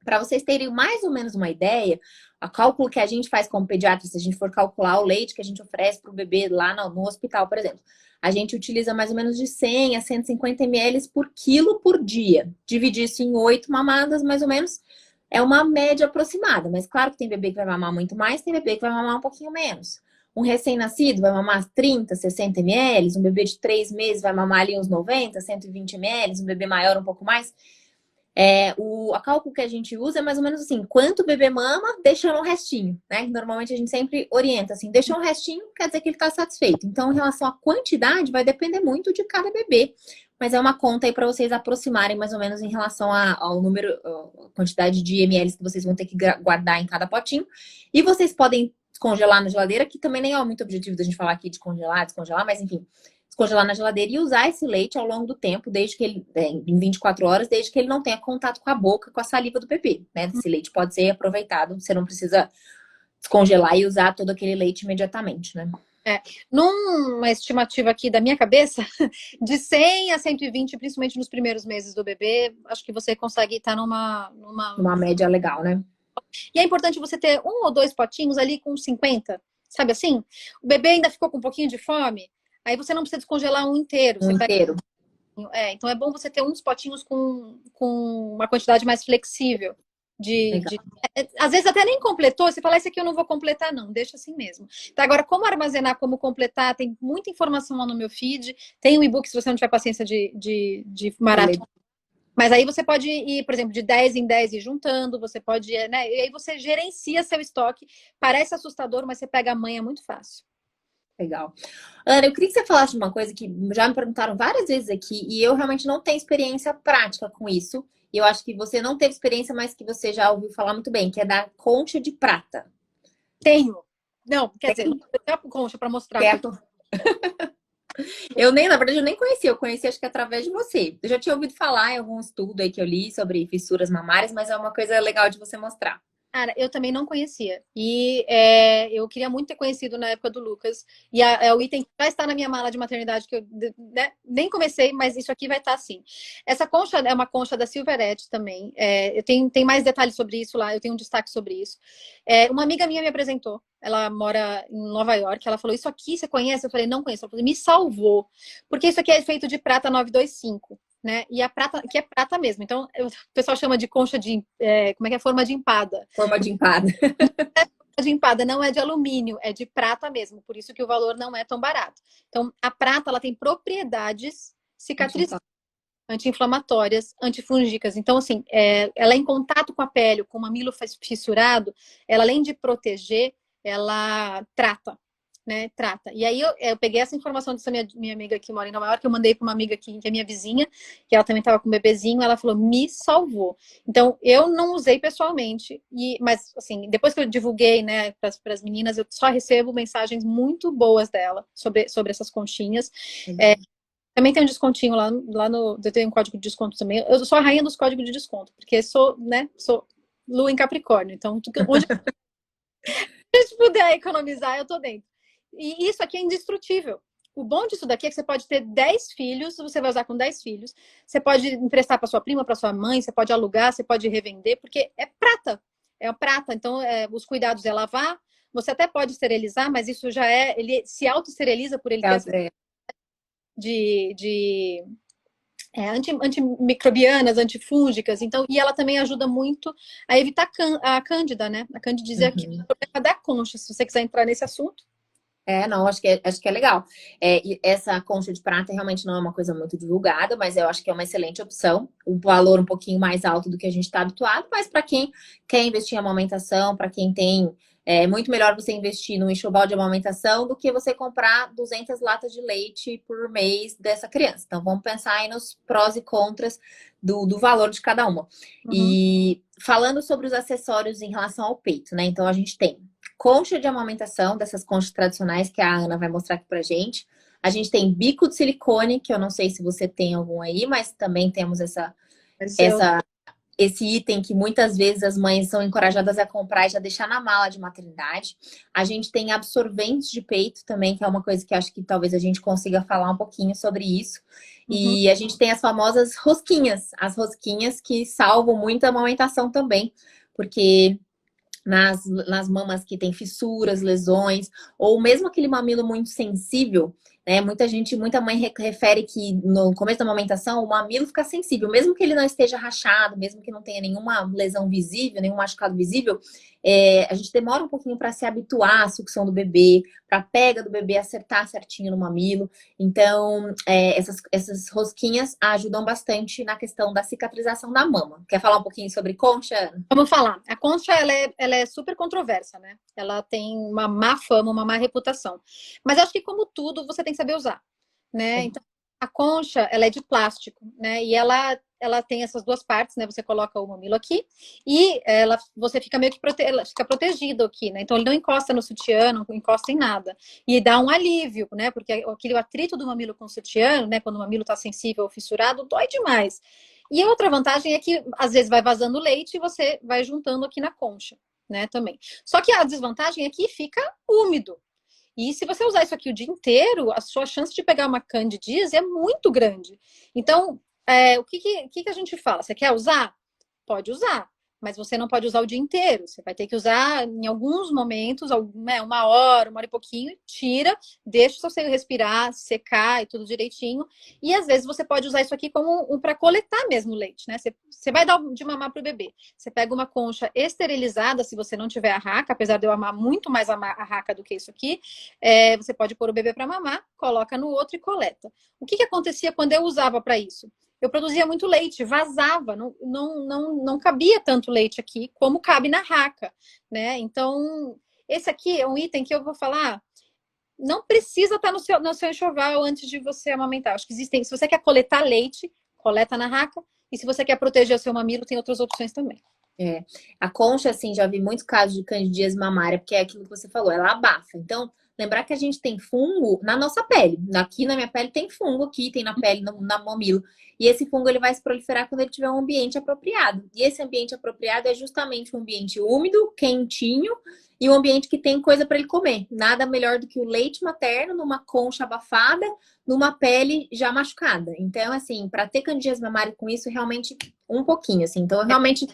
Para vocês terem mais ou menos uma ideia, o cálculo que a gente faz como pediatra, se a gente for calcular o leite que a gente oferece para o bebê lá no hospital, por exemplo, a gente utiliza mais ou menos de 100 a 150 ml por quilo por dia. Dividir isso em 8 mamadas, mais ou menos, é uma média aproximada. Mas claro que tem bebê que vai mamar muito mais, tem bebê que vai mamar um pouquinho menos. Um recém-nascido vai mamar 30, 60 ml, um bebê de 3 meses vai mamar ali uns 90, 120 ml, um bebê maior um pouco mais. O cálculo que a gente usa é mais ou menos assim, quanto o bebê mama, deixando um restinho, né? Normalmente a gente sempre orienta assim, deixou um restinho, quer dizer que ele está satisfeito. Então, em relação à quantidade, vai depender muito de cada bebê. Mas é uma conta aí para vocês aproximarem mais ou menos em relação ao número, a quantidade de ml que vocês vão ter que guardar em cada potinho. E vocês podem descongelar na geladeira, que também nem é muito objetivo da gente falar aqui de congelar, descongelar, mas enfim, descongelar na geladeira e usar esse leite ao longo do tempo, desde que ele, em 24 horas, desde que ele não tenha contato com a boca, com a saliva do bebê, né? Esse leite pode ser aproveitado, você não precisa descongelar e usar todo aquele leite imediatamente, né? Numa estimativa aqui da minha cabeça, de 100 a 120, principalmente nos primeiros meses do bebê, acho que você consegue estar Uma média legal, né? E é importante você ter 1 ou 2 potinhos ali com 50, sabe assim? O bebê ainda ficou com um pouquinho de fome, aí você não precisa descongelar um inteiro. Um inteiro. Então é bom você ter uns potinhos com uma quantidade mais flexível. Às vezes até nem completou, você fala, esse aqui eu não vou completar, não, deixa assim mesmo. Então, agora, como armazenar, como completar, tem muita informação lá no meu feed, tem um e-book se você não tiver paciência de maratona. Mas aí você pode ir, por exemplo, de 10 em 10 e juntando, você pode, né? E aí você gerencia seu estoque. Parece assustador, mas você pega a manha muito fácil. Legal. Ana, eu queria que você falasse uma coisa que já me perguntaram várias vezes aqui e eu realmente não tenho experiência prática com isso. E eu acho que você não teve experiência, mas que você já ouviu falar muito bem, que é da concha de prata. Tenho. Não, quer dizer, eu tenho a concha para mostrar. Na verdade, eu nem conhecia. Eu conheci, acho que através de você. Eu já tinha ouvido falar em algum estudo aí que eu li sobre fissuras mamárias, mas é uma coisa legal de você mostrar. Cara, eu também não conhecia. E eu queria muito ter conhecido na época do Lucas. E o item já está na minha mala de maternidade, que eu nem comecei, mas isso aqui vai estar sim. Essa concha é uma concha da Silverette também. Eu tenho mais detalhes sobre isso lá, eu tenho um destaque sobre isso. Uma amiga minha me apresentou. Ela mora em Nova York. Ela falou, isso aqui você conhece? Eu falei, não conheço. Ela falou, me salvou. Porque isso aqui é feito de prata 925. Né? E a prata, que é prata mesmo. Então, o pessoal chama de concha de... como é que é? Forma de empada. Forma de empada. De empada não é de alumínio, é de prata mesmo. Por isso que o valor não é tão barato. Então, a prata, ela tem propriedades cicatrizantes, anti-inflamatórias, antifúngicas. Então, assim, ela é em contato com a pele, com o mamilo fissurado, ela, além de proteger, ela trata. Né, trata. E aí eu peguei essa informação dessa minha amiga que mora em Nova York, eu mandei para uma amiga aqui, que é minha vizinha, que ela também estava com um bebezinho, ela falou, me salvou. Então, eu não usei pessoalmente, mas assim, depois que eu divulguei, né, para as meninas, eu só recebo mensagens muito boas dela sobre essas conchinhas. Também tem um descontinho lá no... Eu tenho um código de desconto também. Eu sou a rainha dos códigos de desconto, porque sou lua em Capricórnio, então onde a gente puder economizar, eu tô dentro. E isso aqui é indestrutível. O bom disso daqui é que você pode ter 10 filhos, você vai usar com 10 filhos. Você pode emprestar para sua prima, para sua mãe, você pode alugar, você pode revender, porque é prata. É prata. Então, os cuidados é lavar. Você até pode esterilizar, mas isso já ele se auto-esteriliza por ele ter antimicrobianas, antifúngicas. Então, e ela também ajuda muito a evitar a cândida, né? A candidíase aqui é o problema da concha, se você quiser entrar nesse assunto. Não, acho que é legal. E essa concha de prata realmente não é uma coisa muito divulgada, mas eu acho que é uma excelente opção. O valor um pouquinho mais alto do que a gente está habituado, mas para quem quer investir em amamentação, para quem tem... É muito melhor você investir no enxoval de amamentação do que você comprar 200 latas de leite por mês dessa criança. Então, vamos pensar aí nos prós e contras do valor de cada uma. E falando sobre os acessórios em relação ao peito, né? Então, a gente tem concha de amamentação, dessas conchas tradicionais que a Ana vai mostrar aqui pra gente. A gente tem bico de silicone, que eu não sei se você tem algum aí, mas também temos esse item que muitas vezes as mães são encorajadas a comprar e já deixar na mala de maternidade. A gente tem absorventes de peito também, que é uma coisa que acho que talvez a gente consiga falar um pouquinho sobre isso. E a gente tem as famosas rosquinhas, as rosquinhas que salvam muito a amamentação também, porque nas mamas que tem fissuras, lesões, ou mesmo aquele mamilo muito sensível, né? Muita mãe refere que no começo da amamentação o mamilo fica sensível, mesmo que ele não esteja rachado, mesmo que não tenha nenhuma lesão visível, nenhum machucado visível, a gente demora um pouquinho para se habituar à sucção do bebê, para a pega do bebê acertar certinho no mamilo. Então, essas rosquinhas ajudam bastante na questão da cicatrização da mama. Quer falar um pouquinho sobre concha, Ana? Vamos falar. A concha, ela é super controversa, né? Ela tem uma má fama, uma má reputação. Mas acho que, como tudo, você tem que saber usar, né? Sim. Então, a concha, ela é de plástico, né? E ela tem essas duas partes, né? Você coloca o mamilo aqui e você fica meio que ela fica protegido aqui, né? Então, ele não encosta no sutiã, não encosta em nada. E dá um alívio, né? Porque aquele atrito do mamilo com o sutiã, né? Quando o mamilo tá sensível ou fissurado, dói demais. E a outra vantagem é que, às vezes, vai vazando leite e você vai juntando aqui na concha, né, também. Só que a desvantagem é que fica úmido. E se você usar isso aqui o dia inteiro, a sua chance de pegar uma candidíase é muito grande. Então, o que a gente fala? Você quer usar? Pode usar. Mas você não pode usar o dia inteiro. Você vai ter que usar em alguns momentos, uma hora e pouquinho, tira, deixa o seu seio respirar, secar e tudo direitinho. E às vezes você pode usar isso aqui como para coletar mesmo leite, né? Você vai dar de mamar para o bebê. Você pega uma concha esterilizada, se você não tiver a raca, apesar de eu amar muito mais a raca do que isso aqui, você pode pôr o bebê para mamar, coloca no outro e coleta. O que acontecia quando eu usava para isso? Eu produzia muito leite, vazava, não cabia tanto leite aqui como cabe na raca, né? Então, esse aqui é um item que eu vou falar, não precisa estar no seu enxoval antes de você amamentar. Acho que existem, se você quer coletar leite, coleta na raca, e se você quer proteger o seu mamilo, tem outras opções também. A concha, assim, já vi muitos casos de candidíase mamária, porque é aquilo que você falou, ela abafa. Então, lembrar que a gente tem fungo na nossa pele. Aqui na minha pele tem fungo, aqui tem na pele, na mamilo. E esse fungo ele vai se proliferar quando ele tiver um ambiente apropriado. E esse ambiente apropriado é justamente um ambiente úmido, quentinho e um ambiente que tem coisa para ele comer. Nada melhor do que o leite materno numa concha abafada, numa pele já machucada. Então, assim, para ter candidíase mamária com isso, realmente um pouquinho, assim. Então, eu realmente,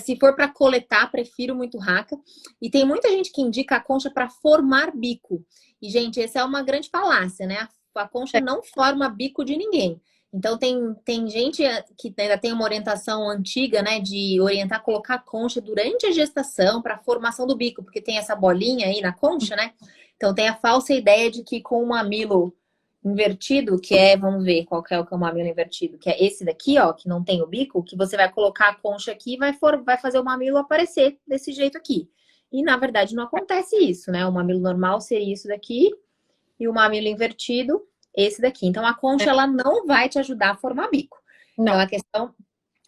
se for para coletar, prefiro muito raca. E tem muita gente que indica a concha para formar bico. E, gente, essa é uma grande falácia, né? A concha não forma bico de ninguém. Então, tem gente que ainda tem uma orientação antiga, né? De orientar a colocar a concha durante a gestação para a formação do bico, porque tem essa bolinha aí na concha, né? Então, tem a falsa ideia de que com o mamilo invertido, que vamos ver qual que é o mamilo invertido, que é esse daqui, ó, que não tem o bico, que você vai colocar a concha aqui e vai fazer o mamilo aparecer desse jeito aqui. E, na verdade, não acontece isso, né? O mamilo normal seria isso daqui e o mamilo invertido esse daqui. Então, a concha, ela não vai te ajudar a formar bico. Não. Então, a questão,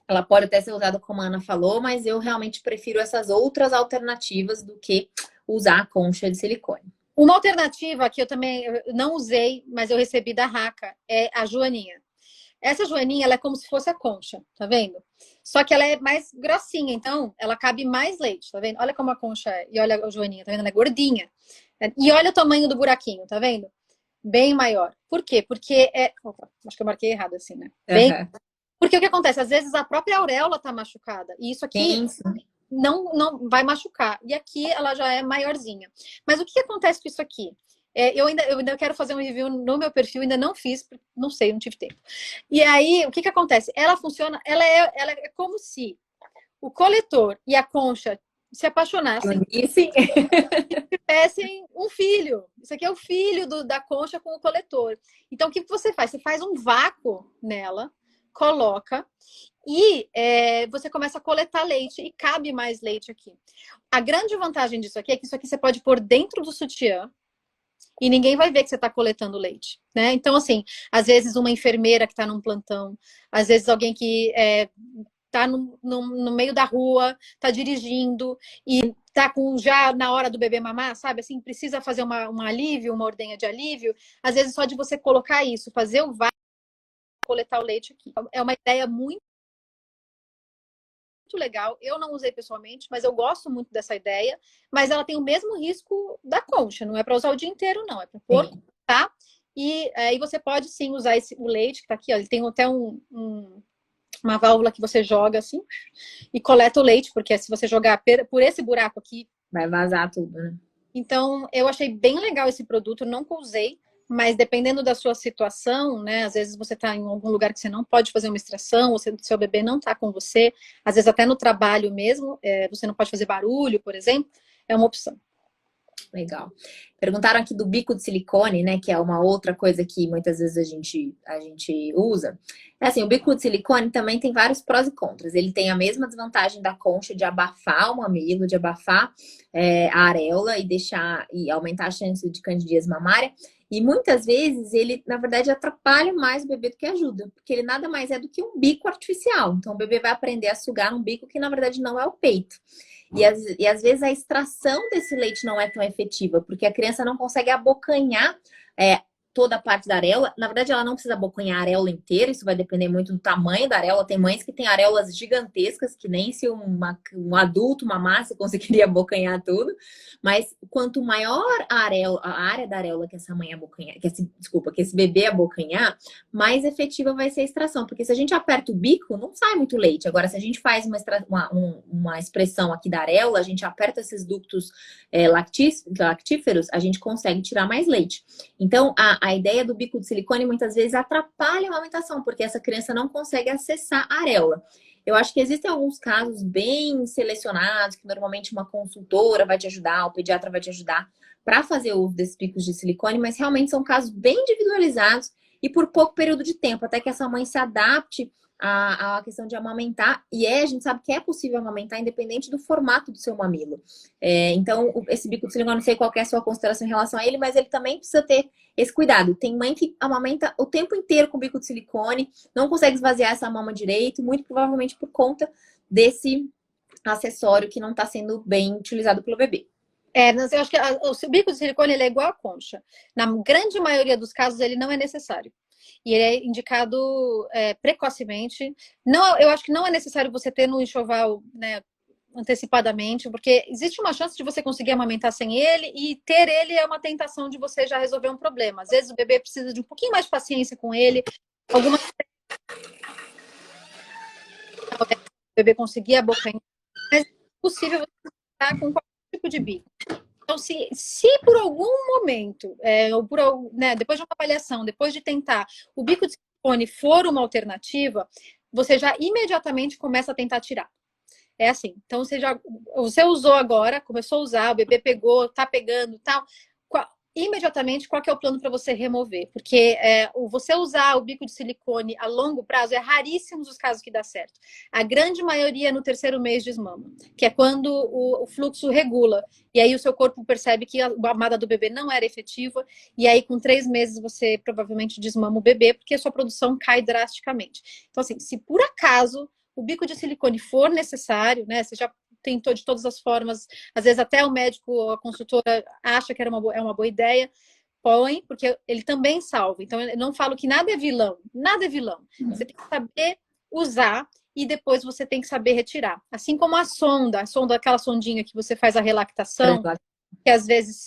ela pode até ser usada como a Ana falou, mas eu realmente prefiro essas outras alternativas do que usar a concha de silicone. Uma alternativa que eu também não usei, mas eu recebi da raca, é a joaninha. Essa joaninha, ela é como se fosse a concha, tá vendo? Só que ela é mais grossinha, então ela cabe mais leite, tá vendo? Olha como a concha é. E olha a joaninha, tá vendo? Ela é gordinha. E olha o tamanho do buraquinho, tá vendo? Bem maior. Por quê? Porque Opa, acho que eu marquei errado assim, né? Porque o que acontece? Às vezes a própria auréola tá machucada. E isso aqui não vai machucar. E aqui ela já é maiorzinha. Mas o que acontece com isso aqui? Eu ainda quero fazer um review no meu perfil, ainda não fiz, não sei, não tive tempo. E aí, o que acontece? Ela funciona, ela é como se o coletor e a concha se apaixonassem e tivessem um filho. Isso aqui é o filho da concha com o coletor. Então, o que você faz? Você faz um vácuo nela, coloca e você começa a coletar leite e cabe mais leite aqui. A grande vantagem disso aqui é que isso aqui você pode pôr dentro do sutiã e ninguém vai ver que você está coletando leite, né? Então, assim, às vezes uma enfermeira que está num plantão, às vezes alguém que tá no meio da rua, tá dirigindo e tá já na hora do bebê mamar, sabe? Assim, precisa fazer um alívio, uma ordenha de alívio. Às vezes, só de você colocar isso, fazer o vaso, coletar o leite aqui. É uma ideia muito legal. Eu não usei pessoalmente, mas eu gosto muito dessa ideia. Mas ela tem o mesmo risco da concha. Não é para usar o dia inteiro, não. É para pôr, tá? E aí você pode sim usar o leite que tá aqui, ó. Ele tem até uma válvula que você joga assim e coleta o leite, porque se você jogar por esse buraco aqui, vai vazar tudo, né? Então, eu achei bem legal esse produto, nunca usei, mas dependendo da sua situação, né? Às vezes você está em algum lugar que você não pode fazer uma extração, ou seu bebê não está com você, às vezes até no trabalho mesmo, você não pode fazer barulho, por exemplo, é uma opção. Legal. Perguntaram aqui do bico de silicone, né? Que é uma outra coisa que muitas vezes a gente usa. É assim, o bico de silicone também tem vários prós e contras. Ele tem a mesma desvantagem da concha de abafar o mamilo, de abafar a areola e aumentar a chance de candidíase mamária. E muitas vezes ele, na verdade, atrapalha mais o bebê do que ajuda, porque ele nada mais é do que um bico artificial. Então o bebê vai aprender a sugar um bico que, na verdade, não é o peito. E às vezes a extração desse leite não é tão efetiva, porque a criança não consegue abocanhar toda a parte da areola. Na verdade, ela não precisa abocanhar a areola inteira, isso vai depender muito do tamanho da areola. Tem mães que têm areolas gigantescas, que nem se um adulto mamasse conseguiria abocanhar tudo. Mas quanto maior a área da areola que essa mãe abocanhar, que esse bebê abocanhar, mais efetiva vai ser a extração. Porque se a gente aperta o bico, não sai muito leite. Agora, se a gente faz uma expressão aqui da areola, a gente aperta esses ductos lactíferos, a gente consegue tirar mais leite. Então, a ideia do bico de silicone muitas vezes atrapalha a amamentação, porque essa criança não consegue acessar a areola. Eu acho que existem alguns casos bem selecionados, que normalmente uma consultora vai te ajudar, o pediatra vai te ajudar para fazer o uso desses bicos de silicone, mas realmente são casos bem individualizados e por pouco período de tempo, até que essa mãe se adapte a questão de amamentar. E a gente sabe que é possível amamentar independente do formato do seu mamilo. Então, esse bico de silicone, não sei qual é a sua consideração em relação a ele, mas ele também precisa ter esse cuidado. Tem mãe que amamenta o tempo inteiro com bico de silicone, não consegue esvaziar essa mama direito, muito provavelmente por conta desse acessório que não está sendo bem utilizado pelo bebê. Eu acho que o bico de silicone ele é igual a concha. Na grande maioria dos casos, ele não é necessário. E ele é indicado precocemente. Não, eu acho que não é necessário você ter no enxoval, né, antecipadamente, porque existe uma chance de você conseguir amamentar sem ele, e ter ele é uma tentação de você já resolver um problema. Às vezes o bebê precisa de um pouquinho mais de paciência com ele, o bebê conseguir abocanhar, mas é possível você estar com qualquer tipo de bico. Então, se por algum momento, depois de uma avaliação, depois de tentar, o bico de silicone for uma alternativa, você já imediatamente começa a tentar tirar. É assim. Então, você usou agora, começou a usar, o bebê pegou, tá pegando e tal. Imediatamente, qual que é o plano para você remover? Porque você usar o bico de silicone a longo prazo, é raríssimos os casos que dá certo. A grande maioria é no 3º mês de desmama, que é quando o fluxo regula. E aí o seu corpo percebe que a mamada do bebê não era efetiva, e aí com 3 meses você provavelmente desmama o bebê, porque a sua produção cai drasticamente. Então, assim, se por acaso o bico de silicone for necessário, né, você já tentou de todas as formas, às vezes até o médico, a consultora acha que é uma boa ideia, põe, porque ele também salva. Então, eu não falo que nada é vilão, nada é vilão. Você tem que saber usar e depois você tem que saber retirar. Assim como a sonda, aquela sondinha que você faz a relactação, que às vezes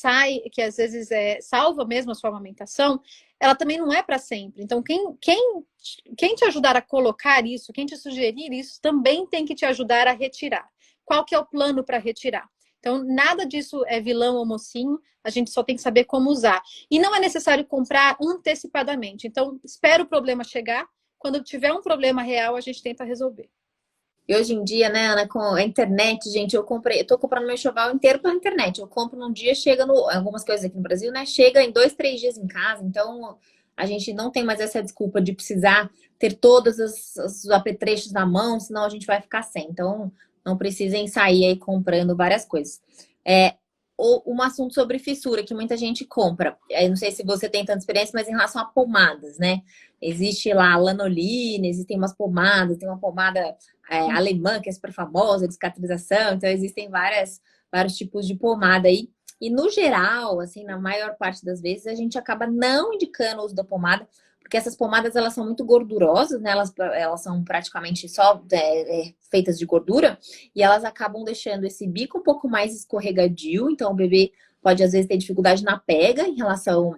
salva mesmo a sua amamentação, ela também não é para sempre. Então, quem te ajudar a colocar isso, quem te sugerir isso, também tem que te ajudar a retirar. Qual que é o plano para retirar? Então, nada disso é vilão ou mocinho, a gente só tem que saber como usar. E não é necessário comprar antecipadamente. Então, espera o problema chegar, quando tiver um problema real, a gente tenta resolver. E hoje em dia, né, Ana, com a internet, gente, eu tô comprando meu enxoval inteiro pela internet. Eu compro num dia, chega algumas coisas aqui no Brasil, né, chega em 2, 3 dias em casa. Então, a gente não tem mais essa desculpa de precisar ter todos os apetrechos na mão, senão a gente vai ficar sem. Então, não precisem sair aí comprando várias coisas. Um assunto sobre fissura, que muita gente compra. Eu não sei se você tem tanta experiência, mas em relação a pomadas, né? Existe lá a lanolina, existem umas pomadas, tem uma pomada alemã, que é super famosa, de cicatrização. Então, existem vários tipos de pomada aí. E, no geral, assim, na maior parte das vezes, a gente acaba não indicando o uso da pomada, porque essas pomadas, elas são muito gordurosas, né? Elas são praticamente só feitas de gordura, e elas acabam deixando esse bico um pouco mais escorregadio. Então, o bebê pode, às vezes, ter dificuldade na pega em relação...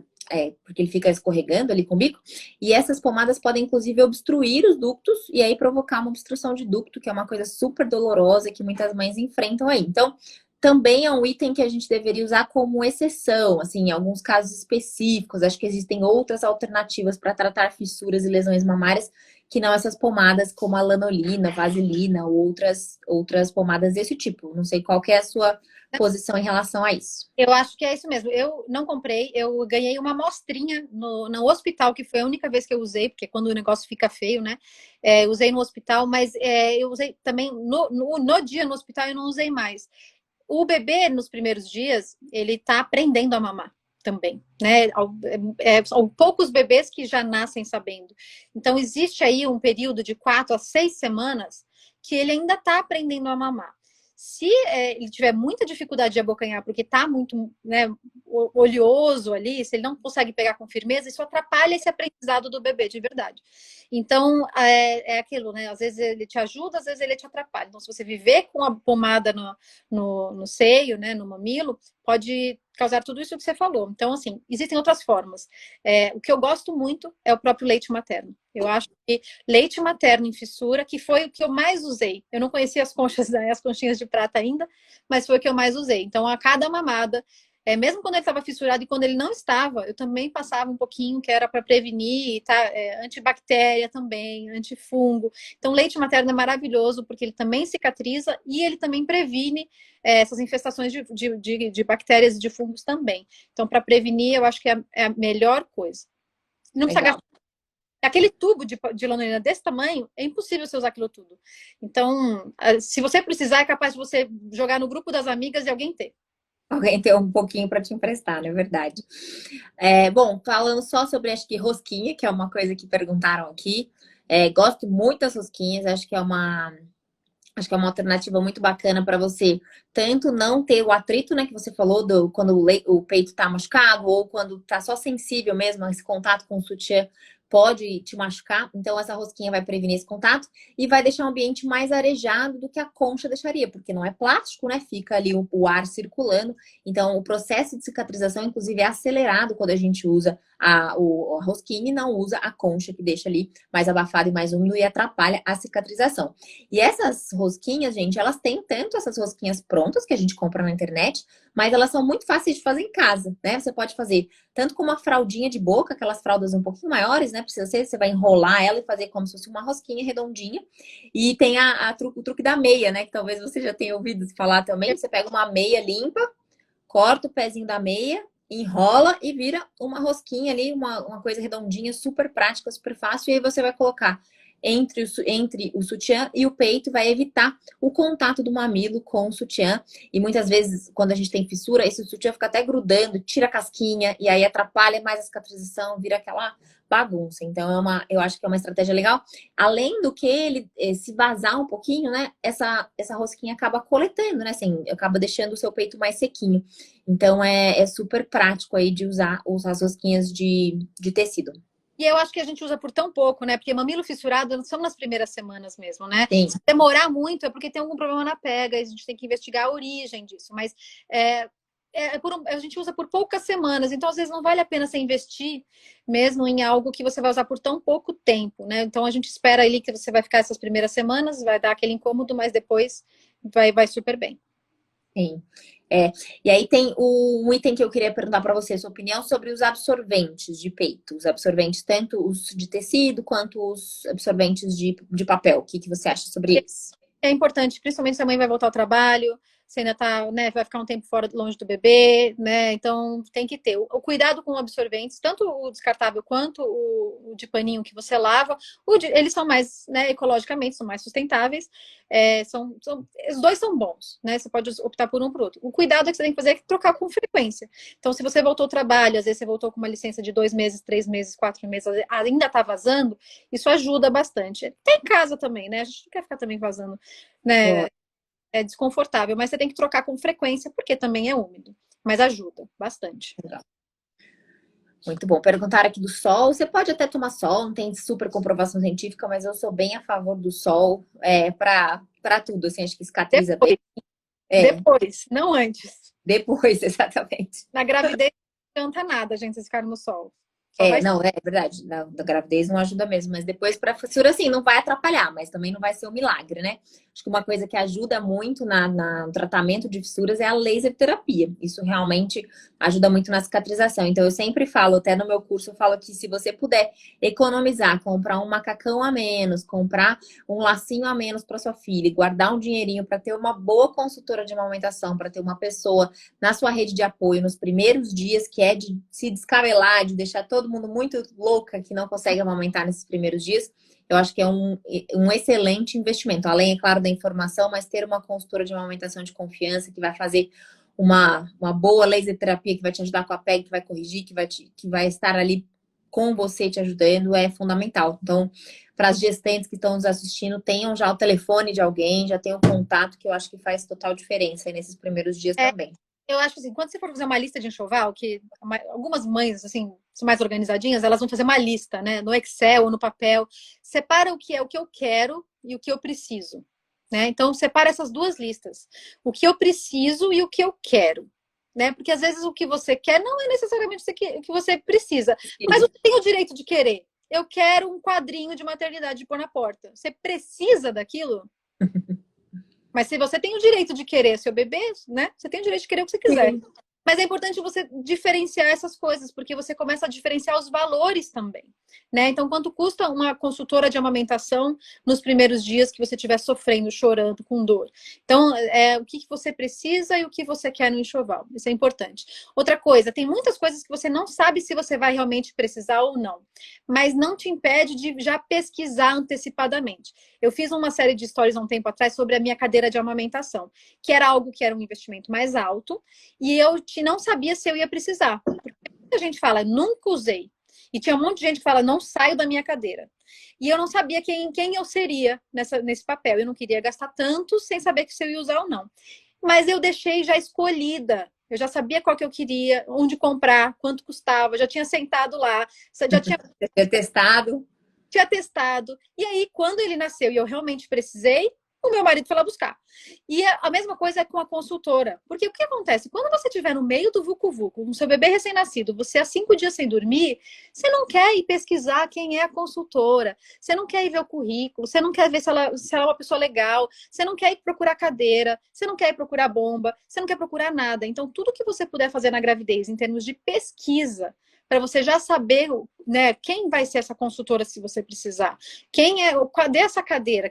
porque ele fica escorregando ali com o bico. E essas pomadas podem, inclusive, obstruir os ductos e aí provocar uma obstrução de ducto, que é uma coisa super dolorosa que muitas mães enfrentam aí. Então, também é um item que a gente deveria usar como exceção, assim, em alguns casos específicos. Acho que existem outras alternativas para tratar fissuras e lesões mamárias que não essas pomadas como a lanolina, vaselina ou outras pomadas desse tipo. Não sei qual que é a sua posição em relação a isso. Eu acho que é isso mesmo. Eu não comprei, eu ganhei uma amostrinha no hospital, que foi a única vez que eu usei, porque quando o negócio fica feio, né? Usei no hospital, mas eu usei também no dia no hospital, eu não usei mais. O bebê, nos primeiros dias, ele tá aprendendo a mamar também, né? São poucos bebês que já nascem sabendo. Então, existe aí um período de 4 a 6 semanas que ele ainda está aprendendo a mamar. Se ele tiver muita dificuldade de abocanhar, porque está muito, né, oleoso ali, se ele não consegue pegar com firmeza, isso atrapalha esse aprendizado do bebê, de verdade. Então, é aquilo, né? Às vezes ele te ajuda, às vezes ele te atrapalha. Então, se você viver com a pomada no seio, né, no mamilo, pode causar tudo isso que você falou. Então, assim, existem outras formas. O que eu gosto muito é o próprio leite materno. Eu acho que leite materno em fissura, que foi o que eu mais usei. Eu não conhecia as conchinhas de prata ainda, mas foi o que eu mais usei. Então, a cada mamada, mesmo quando ele estava fissurado e quando ele não estava, eu também passava um pouquinho, que era para prevenir, tá? Antibactéria também, antifungo. Então, leite materno é maravilhoso, porque ele também cicatriza e ele também previne essas infestações de bactérias e de fungos também. Então, para prevenir, eu acho que é a melhor coisa. Não precisa gastar. Aquele tubo de lanolina desse tamanho, é impossível você usar aquilo tudo. Então, se você precisar, é capaz de você jogar no grupo das amigas e alguém ter. Alguém ter um pouquinho para te emprestar, não é verdade? Bom, falando só sobre, acho que rosquinha, que é uma coisa que perguntaram aqui. Gosto muito das rosquinhas, acho que é uma alternativa muito bacana para você tanto não ter o atrito, né, que você falou, quando o peito está machucado ou quando está só sensível mesmo, esse contato com o sutiã pode te machucar. Então, essa rosquinha vai prevenir esse contato e vai deixar o ambiente mais arejado do que a concha deixaria, porque não é plástico, né? Fica ali o ar circulando. Então, o processo de cicatrização, inclusive, é acelerado quando a gente usa a rosquinha e não usa a concha, que deixa ali mais abafado e mais úmido e atrapalha a cicatrização. E essas rosquinhas, gente, elas têm tanto essas rosquinhas prontas que a gente compra na internet, mas elas são muito fáceis de fazer em casa, né? Você pode fazer tanto com uma fraldinha de boca, aquelas fraldas um pouquinho maiores, né? Precisa ser, você vai enrolar ela e fazer como se fosse uma rosquinha redondinha. E tem o truque da meia, né? Que talvez você já tenha ouvido falar também. Você pega uma meia limpa, corta o pezinho da meia, enrola e vira uma rosquinha ali, uma coisa redondinha, super prática, super fácil. E aí você vai colocar entre o sutiã e o peito, vai evitar o contato do mamilo com o sutiã. E muitas vezes, quando a gente tem fissura, esse sutiã fica até grudando, tira a casquinha, e aí atrapalha mais a cicatrização, vira aquela bagunça. Então, eu acho que é uma estratégia legal. Além do que ele se vazar um pouquinho, né? Essa rosquinha acaba coletando, né? Assim, acaba deixando o seu peito mais sequinho. Então, é super prático aí de usar as rosquinhas de tecido. E eu acho que a gente usa por tão pouco, né? Porque mamilo fissurado são nas primeiras semanas mesmo, né? Sim. Se demorar muito é porque tem algum problema na pega, a gente tem que investigar a origem disso. Mas a gente usa por poucas semanas, então às vezes não vale a pena você investir mesmo em algo que você vai usar por tão pouco tempo, né? Então a gente espera ali que você vai ficar essas primeiras semanas, vai dar aquele incômodo, mas depois vai super bem. Sim. E aí tem um item que eu queria perguntar para você, sua opinião sobre os absorventes de peito. Os absorventes, tanto os de tecido quanto os absorventes de papel. O que você acha sobre eles? É importante, principalmente se a mãe vai voltar ao trabalho, você ainda tá, né, vai ficar um tempo fora, longe do bebê, né? Então tem que ter o cuidado com absorventes, tanto o descartável quanto o de paninho que você lava. Eles são mais, né, ecologicamente, são mais sustentáveis. Os dois são bons, né? Você pode optar por um por outro. O cuidado que você tem que fazer é trocar com frequência. Então, se você voltou ao trabalho, às vezes você voltou com uma licença de 2 meses, 3 meses, 4 meses, ainda tá vazando, isso ajuda bastante. Tem casa também, né? A gente não quer ficar também vazando, né? É desconfortável, mas você tem que trocar com frequência, porque também é úmido. Mas ajuda bastante. Legal. Muito bom. Perguntaram aqui do sol. Você pode até tomar sol, não tem super comprovação científica, mas eu sou bem a favor do sol para tudo. Assim, acho que cicatriza bem. Depois, não antes. Depois, exatamente. Na gravidez não adianta nada, gente, vocês ficarem no sol. Não, é verdade. Da gravidez não ajuda mesmo, mas depois para fissura, assim, não vai atrapalhar, mas também não vai ser um milagre, né? Acho que uma coisa que ajuda muito no tratamento de fissuras é a laser terapia. Isso realmente ajuda muito na cicatrização. Então, eu sempre falo, até no meu curso, eu falo que se você puder economizar, comprar um macacão a menos, comprar um lacinho a menos para sua filha, e guardar um dinheirinho para ter uma boa consultora de amamentação, para ter uma pessoa na sua rede de apoio nos primeiros dias, que é de se descabelar, de deixar todo mundo muito louca que não consegue amamentar nesses primeiros dias, eu acho que é um excelente investimento. Além, é claro, da informação, mas ter uma consultora de amamentação de confiança que vai fazer uma boa laser terapia, que vai te ajudar com a PEG, que vai corrigir, que vai estar ali com você te ajudando, é fundamental. Então, para as gestantes que estão nos assistindo, tenham já o telefone de alguém, já tenham contato, que eu acho que faz total diferença nesses primeiros dias também. Eu acho assim, quando você for fazer uma lista de enxoval, que algumas mães, assim, são mais organizadinhas, elas vão fazer uma lista, né? No Excel ou no papel. Separa o que é o que eu quero e o que eu preciso, né? Então, separa essas duas listas. O que eu preciso e o que eu quero, né? Porque às vezes o que você quer não é necessariamente o que você precisa. Mas você tem o direito de querer. Eu quero um quadrinho de maternidade de pôr na porta. Você precisa daquilo? Mas se você tem o direito de querer seu bebê, né? Você tem o direito de querer o que você quiser. Sim. Mas é importante você diferenciar essas coisas, porque você começa a diferenciar os valores também, né? Então, quanto custa uma consultora de amamentação nos primeiros dias que você estiver sofrendo, chorando, com dor? Então, o que você precisa e o que você quer no enxoval. Isso é importante. Outra coisa, tem muitas coisas que você não sabe se você vai realmente precisar ou não, mas não te impede de já pesquisar antecipadamente. Eu fiz uma série de stories há um tempo atrás sobre a minha cadeira de amamentação, que era algo que era um investimento mais alto, e eu não sabia se eu ia precisar. Porque muita gente fala, nunca usei. E tinha um monte de gente que fala, não saio da minha cadeira. E eu não sabia quem eu seria nesse papel. Eu não queria gastar tanto sem saber se eu ia usar ou não. Mas eu deixei já escolhida. Eu já sabia qual que eu queria, onde comprar, quanto custava. Já tinha sentado lá. Já tinha testado. Tinha testado. E aí, quando ele nasceu e eu realmente precisei, o meu marido foi lá buscar. E a mesma coisa é com a consultora. Porque o que acontece? Quando você estiver no meio do vucu-vucu, com seu bebê recém-nascido, você há 5 dias sem dormir, você não quer ir pesquisar quem é a consultora, você não quer ir ver o currículo, você não quer ver se ela é uma pessoa legal, você não quer ir procurar cadeira, você não quer ir procurar bomba, você não quer procurar nada. Então, tudo que você puder fazer na gravidez, em termos de pesquisa, para você já saber, né, quem vai ser essa consultora se você precisar. Cadê essa cadeira?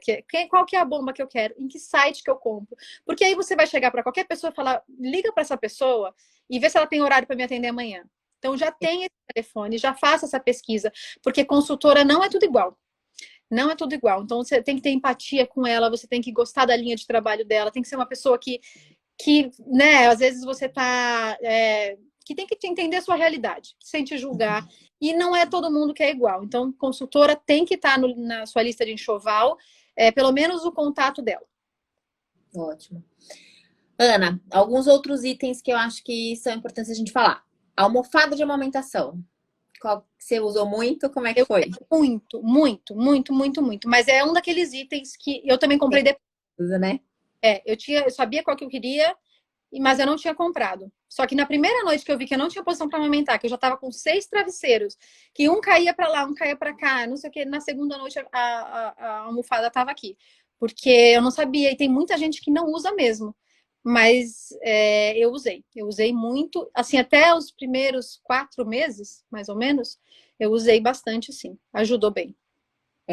Qual que é a bomba que eu quero? Em que site que eu compro? Porque aí você vai chegar para qualquer pessoa e falar, liga para essa pessoa e vê se ela tem horário para me atender amanhã. Então já tem esse telefone, já faça essa pesquisa, porque consultora não é tudo igual. Não é tudo igual. Então você tem que ter empatia com ela, você tem que gostar da linha de trabalho dela, tem que ser uma pessoa que né, às vezes você tá... que tem que te entender a sua realidade, sem te julgar. E não é todo mundo que é igual. Então, consultora tem que estar na sua lista de enxoval, pelo menos o contato dela. Ótimo. Ana, alguns outros itens que eu acho que são importantes a gente falar. Almofada de amamentação. Qual que você usou muito? Como é que foi? Muito, muito, muito, muito, muito. Mas é um daqueles itens que eu também comprei depois. Né? Eu sabia qual que eu queria, mas eu não tinha comprado. Só que na primeira noite que eu vi que eu não tinha posição para amamentar, que eu já estava com 6 travesseiros, que um caía para lá, um caía para cá, não sei o que, na segunda noite a almofada estava aqui. Porque eu não sabia, e tem muita gente que não usa mesmo. Mas eu usei muito, assim, até os primeiros 4 meses, mais ou menos, eu usei bastante, sim, ajudou bem.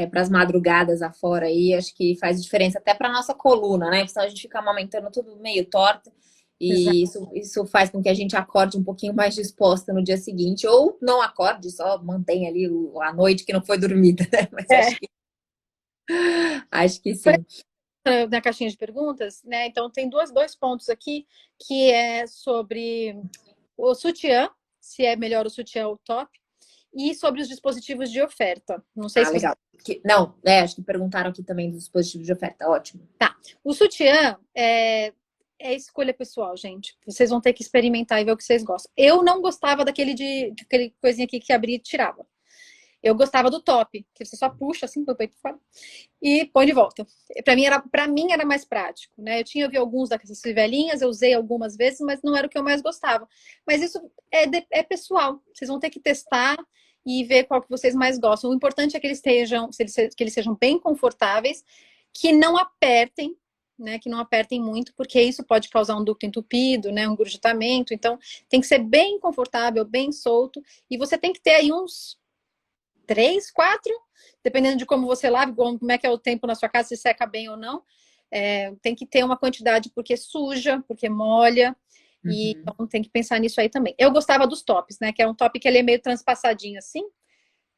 para as madrugadas afora aí, acho que faz diferença até para nossa coluna, né? Porque senão a gente fica amamentando tudo meio torto. E isso faz com que a gente acorde um pouquinho mais disposta no dia seguinte, ou não acorde, só mantenha ali a noite que não foi dormida, né? Mas acho que sim. Na caixinha de perguntas, né? Então tem dois pontos aqui, que é sobre o sutiã, se é melhor o sutiã ou o top, e sobre os dispositivos de oferta. Não sei se legal. Não, acho que perguntaram aqui também dos dispositivos de oferta, ótimo. Tá. O sutiã é escolha pessoal, gente. Vocês vão ter que experimentar e ver o que vocês gostam. Eu não gostava daquele aquele coisinha aqui que abria e tirava. Eu gostava do top, que você só puxa assim, põe o peito fora e põe de volta. Para mim era mais prático, né? Eu vi alguns dessas fivelinhas, eu usei algumas vezes, mas não era o que eu mais gostava. Mas isso é pessoal. Vocês vão ter que testar e ver qual que vocês mais gostam. O importante é que eles sejam bem confortáveis, que não apertem, né? Que não apertem muito, porque isso pode causar um ducto entupido, né? Um engurgitamento. Então, tem que ser bem confortável, bem solto. E você tem que ter aí uns 3, 4, dependendo de como você lava, como é que é o tempo na sua casa, se seca bem ou não. Tem que ter uma quantidade porque suja, porque molha. E então tem que pensar nisso aí também. Eu gostava dos tops, né? Que é um top que ele é meio transpassadinho assim,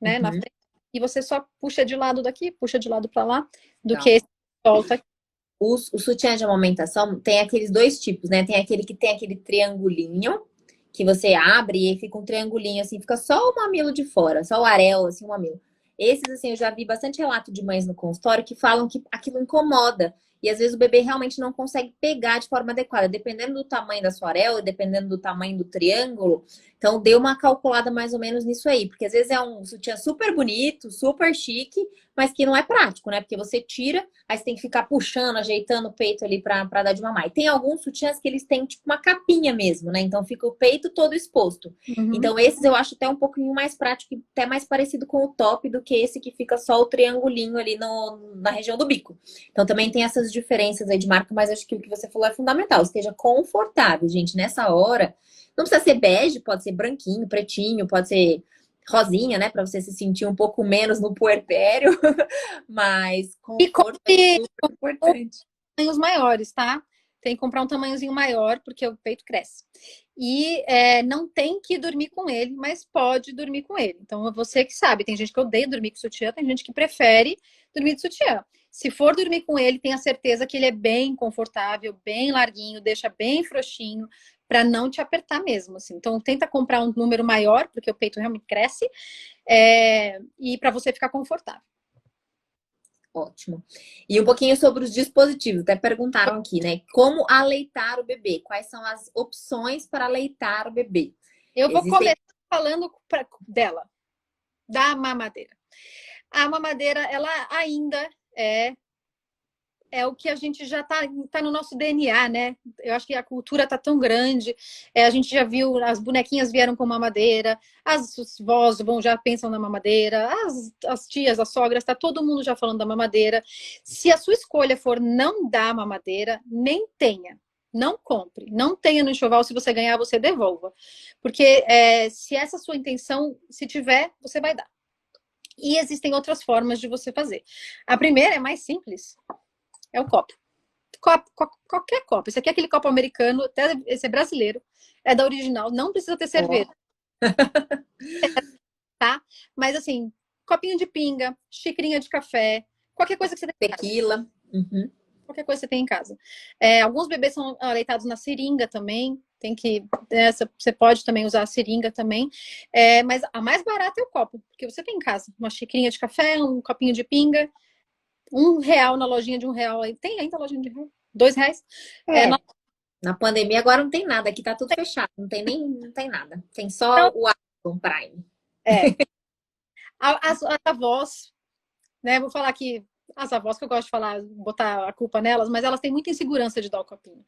né? Na frente. E você só puxa de lado daqui, puxa de lado para lá, do que esse solta aqui. O sutiã de amamentação tem aqueles dois tipos, né? Tem aquele que tem aquele triangulinho, que você abre e fica um triangulinho assim, fica só o mamilo de fora, só o areola, assim, o mamilo. Esses, assim, eu já vi bastante relato de mães no consultório que falam que aquilo incomoda. E às vezes o bebê realmente não consegue pegar de forma adequada, dependendo do tamanho da sua areola, dependendo do tamanho do triângulo. Então, dê uma calculada mais ou menos nisso aí, porque às vezes é um sutiã super bonito, super chique, mas que não é prático, né? Porque você tira, aí você tem que ficar puxando, ajeitando o peito ali pra dar de mamar. E tem alguns sutiãs que eles têm tipo uma capinha mesmo, né? Então fica o peito todo exposto. Então esses eu acho até um pouquinho mais prático, até mais parecido com o top do que esse que fica só o triangulinho ali na região do bico. Então também tem essas diferenças aí de marca, mas acho que o que você falou é fundamental. Esteja confortável, gente, nessa hora. Não precisa ser bege, pode ser branquinho, pretinho, pode ser rosinha, né? Para você se sentir um pouco menos no puerpério. Mas conforto é super importante. Tamanhos maiores, tá? Tem que comprar um tamanhozinho maior, porque o peito cresce. E não tem que dormir com ele, mas pode dormir com ele. Então, é você que sabe. Tem gente que odeia dormir com sutiã, tem gente que prefere dormir de sutiã. Se for dormir com ele, tenha certeza que ele é bem confortável, bem larguinho, deixa bem frouxinho, para não te apertar mesmo, assim. Então, tenta comprar um número maior, porque o peito realmente cresce, e para você ficar confortável. Ótimo. E um pouquinho sobre os dispositivos. Até perguntaram aqui, né? Como aleitar o bebê? Quais são as opções para aleitar o bebê? Eu vou começar falando dela, da mamadeira. A mamadeira, ela ainda é o que a gente já tá no nosso DNA, né? Eu acho que a cultura tá tão grande. A gente já viu, as bonequinhas vieram com mamadeira, as vós já pensam na mamadeira, as tias, as sogras, tá todo mundo já falando da mamadeira. Se a sua escolha for não dar mamadeira, nem tenha. Não compre, não tenha no enxoval. Se você ganhar, você devolva. Porque se essa sua intenção, se tiver, você vai dar. E existem outras formas de você fazer. A primeira é mais simples. É o copo. Qualquer copo. Esse aqui é aquele copo americano, até esse é brasileiro, é da original, não precisa ter cerveja. Tá? Mas assim, copinho de pinga, xicrinha de café, qualquer coisa que você tem em casa. Tequila. Qualquer coisa que você tem em casa. Alguns bebês são aleitados na seringa também. Você pode também usar a seringa também. Mas a mais barata é o copo, porque você tem em casa uma xicrinha de café, um copinho de pinga. R$1 na lojinha de R$1. Tem ainda a lojinha de R$2? Na pandemia agora não tem nada. Aqui tá tudo fechado. Não tem nada. Tem só o Amazon Prime. As avós, né? Vou falar aqui as avós, que eu gosto de falar, botar a culpa nelas, mas elas têm muita insegurança de dar o copinho.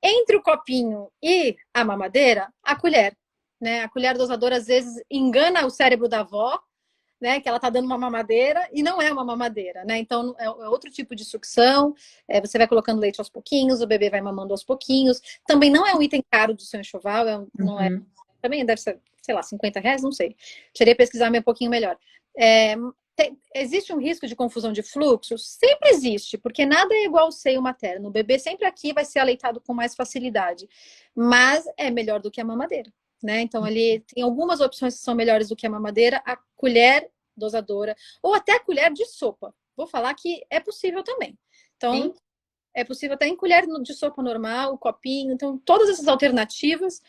Entre o copinho e a mamadeira, a colher, né? A colher dosadora às vezes engana o cérebro da avó, né, que ela tá dando uma mamadeira e não é uma mamadeira, né? Então é outro tipo de sucção. Você vai colocando leite aos pouquinhos, o bebê vai mamando aos pouquinhos. Também não é um item caro do seu enxoval, não é. Também deve ser, sei lá, R$50, não sei. Teria que pesquisar um pouquinho melhor. existe um risco de confusão de fluxo? Sempre existe, porque nada é igual ao seio materno. O bebê sempre aqui vai ser aleitado com mais facilidade, mas é melhor do que a mamadeira, né? Então, ele tem algumas opções que são melhores do que a mamadeira, a colher dosadora, ou até a colher de sopa. Vou falar que é possível também. Então, Sim. é possível até em colher de sopa normal, copinho. Então, todas essas alternativas,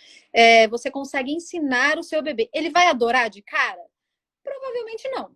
você consegue ensinar o seu bebê. Ele vai adorar de cara? Provavelmente não.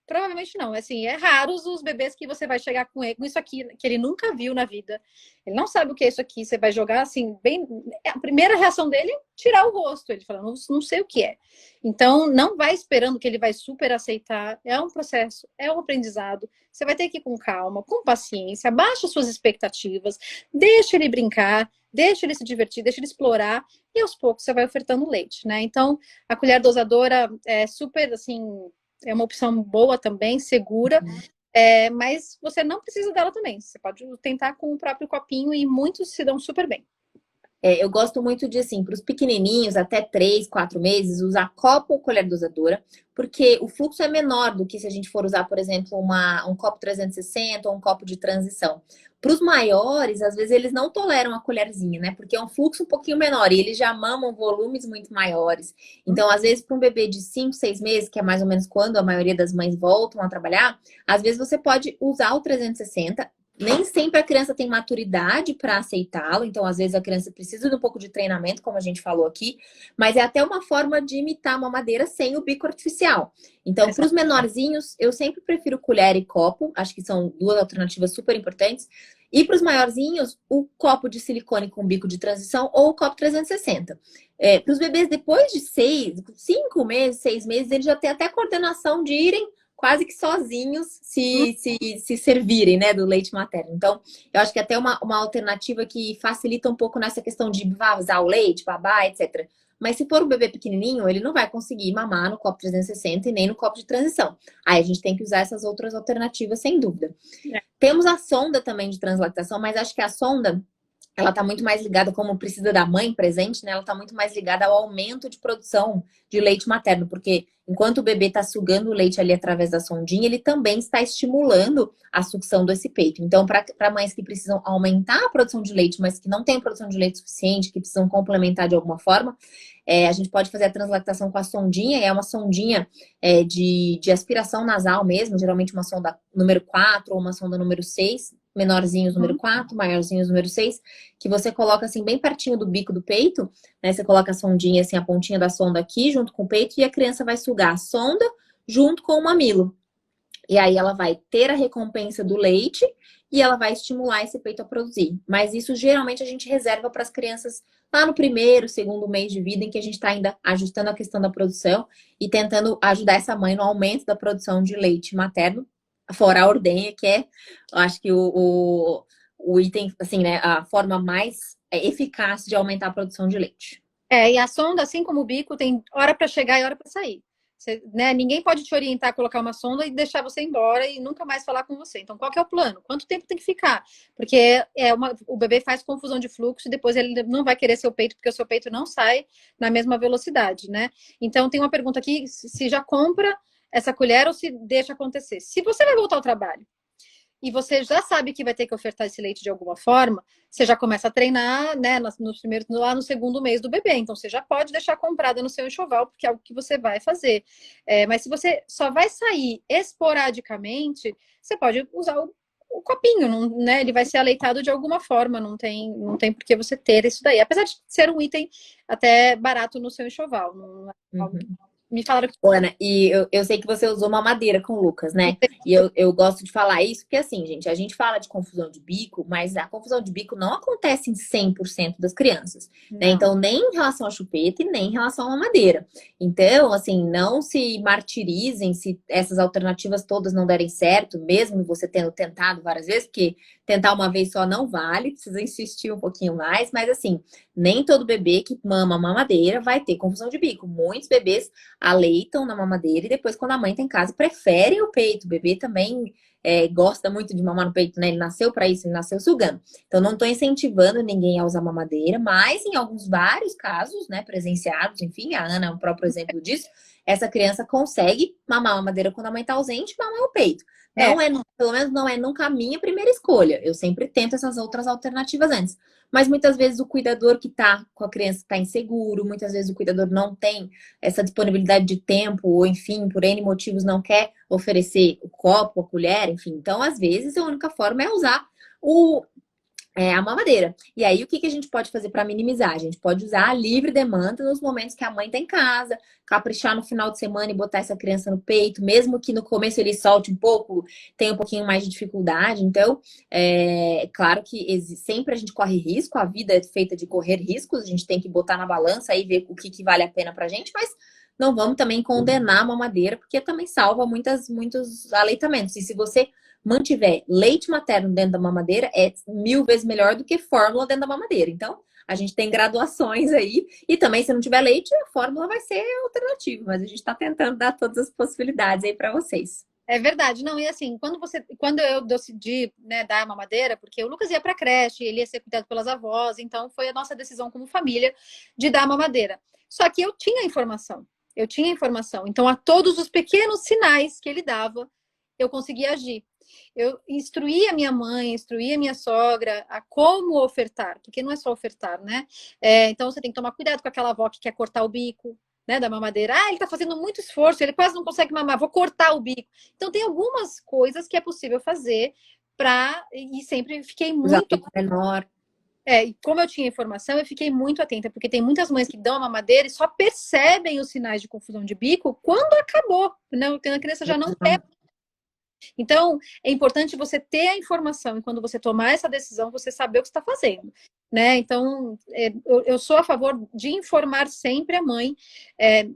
Provavelmente não. Assim, é raros os bebês que você vai chegar com isso aqui, que ele nunca viu na vida. Ele não sabe o que é isso aqui. Você vai jogar assim, bem. A primeira reação dele é tirar o rosto. Ele fala, não sei o que é. Então, não vai esperando que ele vai super aceitar. É um processo, é um aprendizado. Você vai ter que ir com calma, com paciência, abaixa suas expectativas, deixa ele brincar, deixa ele se divertir, deixa ele explorar, e aos poucos você vai ofertando leite, né? Então, a colher dosadora é super, assim, é uma opção boa também, segura, mas você não precisa dela também. Você pode tentar com o próprio copinho e muitos se dão super bem. Eu gosto muito de, assim, para os pequenininhos, até 3, 4 meses, usar copo ou colher dosadora, porque o fluxo é menor do que se a gente for usar, por exemplo, um copo 360 ou um copo de transição. Para os maiores, às vezes eles não toleram a colherzinha, né? Porque é um fluxo um pouquinho menor e eles já mamam volumes muito maiores. Então, às vezes, para um bebê de 5, 6 meses, que é mais ou menos quando a maioria das mães voltam a trabalhar, às vezes você pode usar o 360. Nem sempre a criança tem maturidade para aceitá-lo, então às vezes a criança precisa de um pouco de treinamento, como a gente falou aqui, mas é até uma forma de imitar uma mamadeira sem o bico artificial. Então, para os menorzinhos, eu sempre prefiro colher e copo, acho que são duas alternativas super importantes. E para os maiorzinhos, o copo de silicone com bico de transição ou o copo 360. Para os bebês depois de 5 meses, 6 meses, eles já têm até coordenação de irem quase que sozinhos se servirem, né, do leite materno. Então, eu acho que até uma alternativa que facilita um pouco nessa questão de vazar o leite, babar, etc. Mas se for um bebê pequenininho, ele não vai conseguir mamar no copo 360 e nem no copo de transição. Aí a gente tem que usar essas outras alternativas, sem dúvida. Temos a sonda também de translactação, mas acho que a sonda, ela está muito mais ligada, como precisa da mãe presente, né? Ela está muito mais ligada ao aumento de produção de leite materno, porque enquanto o bebê está sugando o leite ali através da sondinha, ele também está estimulando a sucção desse peito. Então, para mães que precisam aumentar a produção de leite, mas que não têm produção de leite suficiente, que precisam complementar de alguma forma, a gente pode fazer a translactação com a sondinha, é uma sondinha de aspiração nasal mesmo, geralmente uma sonda número 4 ou uma sonda número 6, menorzinhos número 4, maiorzinhos número 6, que você coloca assim bem pertinho do bico do peito, né? Você coloca a sondinha, assim, a pontinha da sonda aqui junto com o peito e a criança vai sugar a sonda junto com o mamilo. E aí ela vai ter a recompensa do leite e ela vai estimular esse peito a produzir. Mas isso geralmente a gente reserva para as crianças lá no primeiro, segundo mês de vida, em que a gente está ainda ajustando a questão da produção e tentando ajudar essa mãe no aumento da produção de leite materno, fora a ordenha, que é, eu acho que o item, assim, né, a forma mais eficaz de aumentar a produção de leite. E a sonda, assim como o bico, tem hora para chegar e hora para sair. Você, né, ninguém pode te orientar a colocar uma sonda e deixar você embora e nunca mais falar com você. Então, qual que é o plano? Quanto tempo tem que ficar? Porque o bebê faz confusão de fluxo e depois ele não vai querer seu peito, porque o seu peito não sai na mesma velocidade, né? Então, tem uma pergunta aqui, se já compra essa colher ou se deixa acontecer. Se você vai voltar ao trabalho e você já sabe que vai ter que ofertar esse leite de alguma forma, você já começa a treinar, né, lá no segundo mês do bebê. Então, você já pode deixar comprada no seu enxoval, porque é algo que você vai fazer. Mas se você só vai sair esporadicamente, você pode usar o copinho, não, né? Ele vai ser aleitado de alguma forma, não tem por que você ter isso daí. Apesar de ser um item até barato no seu enxoval. Não é algo que... Me falaram que... Ana, e eu sei que você usou mamadeira com o Lucas, né? E eu gosto de falar isso, porque assim, gente, a gente fala de confusão de bico, mas a confusão de bico não acontece em 100% das crianças, né? Então, nem em relação à chupeta e nem em relação à mamadeira. Então, assim, não se martirizem se essas alternativas todas não derem certo, mesmo você tendo tentado várias vezes, porque tentar uma vez só não vale, precisa insistir um pouquinho mais, mas assim, nem todo bebê que mama mamadeira vai ter confusão de bico. Muitos bebês aleitam na mamadeira e depois, quando a mãe tá em casa, preferem o peito. O bebê também gosta muito de mamar no peito, né? Ele nasceu para isso, ele nasceu sugando. Então, não tô incentivando ninguém a usar mamadeira, mas em vários casos, né, presenciados, enfim, a Ana é um próprio exemplo disso, essa criança consegue mamar a mamadeira quando a mãe tá ausente, mamar o peito. Não é, pelo menos não é nunca a minha primeira escolha. Eu sempre tento essas outras alternativas antes. Mas muitas vezes o cuidador que tá com a criança está inseguro, muitas vezes o cuidador não tem essa disponibilidade de tempo, ou enfim, por N motivos não quer oferecer o copo, a colher, enfim. Então, às vezes, a única forma é usar a mamadeira. E aí, o que a gente pode fazer para minimizar? A gente pode usar a livre demanda nos momentos que a mãe está em casa, caprichar no final de semana e botar essa criança no peito, mesmo que no começo ele solte um pouco, tenha um pouquinho mais de dificuldade. Então, é claro que sempre a gente corre risco, a vida é feita de correr riscos, a gente tem que botar na balança e ver o que vale a pena pra gente, mas não vamos também condenar a mamadeira, porque também salva muitos aleitamentos. E se você mantiver leite materno dentro da mamadeira, é 1000 vezes melhor do que fórmula dentro da mamadeira. Então, a gente tem graduações aí. E também, se não tiver leite, a fórmula vai ser alternativa. Mas a gente está tentando dar todas as possibilidades aí para vocês. É verdade, não, e assim, quando eu decidi, né, dar a mamadeira, porque o Lucas ia para creche, ele ia ser cuidado pelas avós, então foi a nossa decisão como família de dar a mamadeira. Só que eu tinha informação, então a todos os pequenos sinais que ele dava, eu conseguia agir. Eu instruí a minha mãe, instruí a minha sogra a como ofertar, porque não é só ofertar, né? Então você tem que tomar cuidado com aquela avó que quer cortar o bico, né, da mamadeira. Ele tá fazendo muito esforço, ele quase não consegue mamar, vou cortar o bico. Então tem algumas coisas que é possível fazer e sempre fiquei muito menor. E como eu tinha informação, eu fiquei muito atenta, porque tem muitas mães que dão a mamadeira e só percebem os sinais de confusão de bico quando acabou, né? Porque a criança já não quer. Então, é importante você ter a informação e quando você tomar essa decisão, você saber o que está fazendo, né? Então, eu sou a favor de informar sempre a mãe,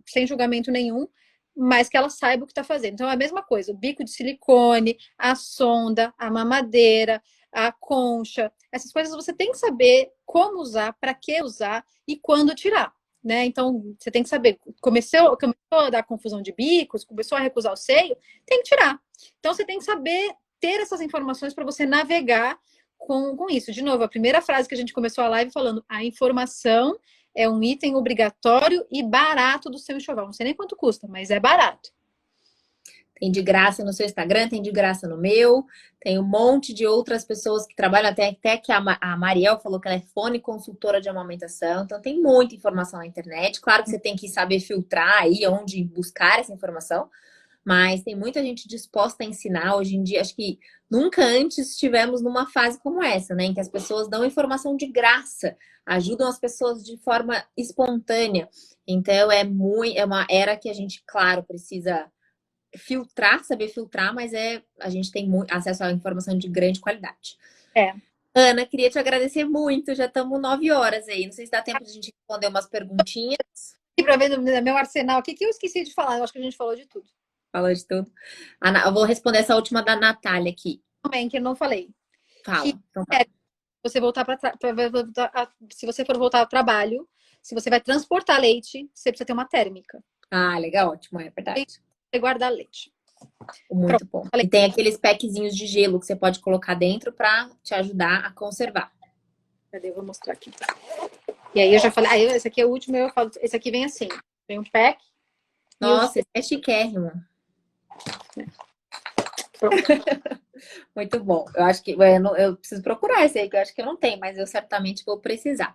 sem julgamento nenhum, mas que ela saiba o que está fazendo. Então, é a mesma coisa, o bico de silicone, a sonda, a mamadeira, a concha, essas coisas você tem que saber como usar, para que usar e quando tirar. Né? Então, você tem que saber, começou a dar confusão de bicos, começou a recusar o seio, tem que tirar. Então, você tem que saber ter essas informações para você navegar com isso. De novo, a primeira frase que a gente começou a live falando, a informação é um item obrigatório e barato do seu enxoval. Não sei nem quanto custa, mas é barato. Tem de graça no seu Instagram, tem de graça no meu. Tem um monte de outras pessoas que trabalham, até que a Mariel falou que ela é fone consultora de amamentação. Então, tem muita informação na internet. Claro que você tem que saber filtrar aí onde buscar essa informação. Mas tem muita gente disposta a ensinar. Hoje em dia, acho que nunca antes estivemos numa fase como essa, né? Em que as pessoas dão informação de graça. Ajudam as pessoas de forma espontânea. Então, é uma era que a gente, claro, precisa filtrar, saber filtrar, mas a gente tem acesso à informação de grande qualidade. Ana, queria te agradecer muito, já estamos 9 horas aí, não sei se dá tempo de a gente responder umas perguntinhas. E para ver meu arsenal aqui, que eu esqueci de falar, eu acho que a gente falou de tudo. Falou de tudo. Eu vou responder essa última da Natália aqui. Também, que eu não falei. Fala. Então, tá. Você voltar se você for voltar ao trabalho, se você vai transportar leite, você precisa ter uma térmica. Ah, legal, ótimo, é verdade. Você guardar leite. Muito bom. E tem aqueles packzinhos de gelo que você pode colocar dentro para te ajudar a conservar. Cadê? Eu vou mostrar aqui. E aí eu já falei, esse aqui é o último, eu falo, esse aqui vem assim, vem um pack. Nossa, esse é chiquérrimo. Muito bom. Eu acho que eu preciso procurar esse aí, que eu acho que eu não tenho, mas eu certamente vou precisar.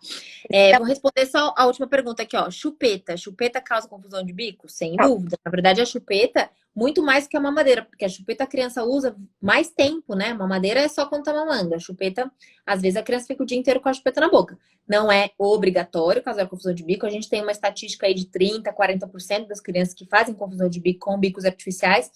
Vou responder só a última pergunta aqui, ó. Chupeta. Chupeta causa confusão de bico? Sem dúvida. Na verdade, a chupeta, muito mais que a mamadeira, porque a chupeta a criança usa mais tempo, né? A mamadeira é só quando tá mamando. A chupeta, às vezes a criança fica o dia inteiro com a chupeta na boca. Não é obrigatório causar confusão de bico. A gente tem uma estatística aí de 30%, 40% das crianças que fazem confusão de bico com bicos artificiais.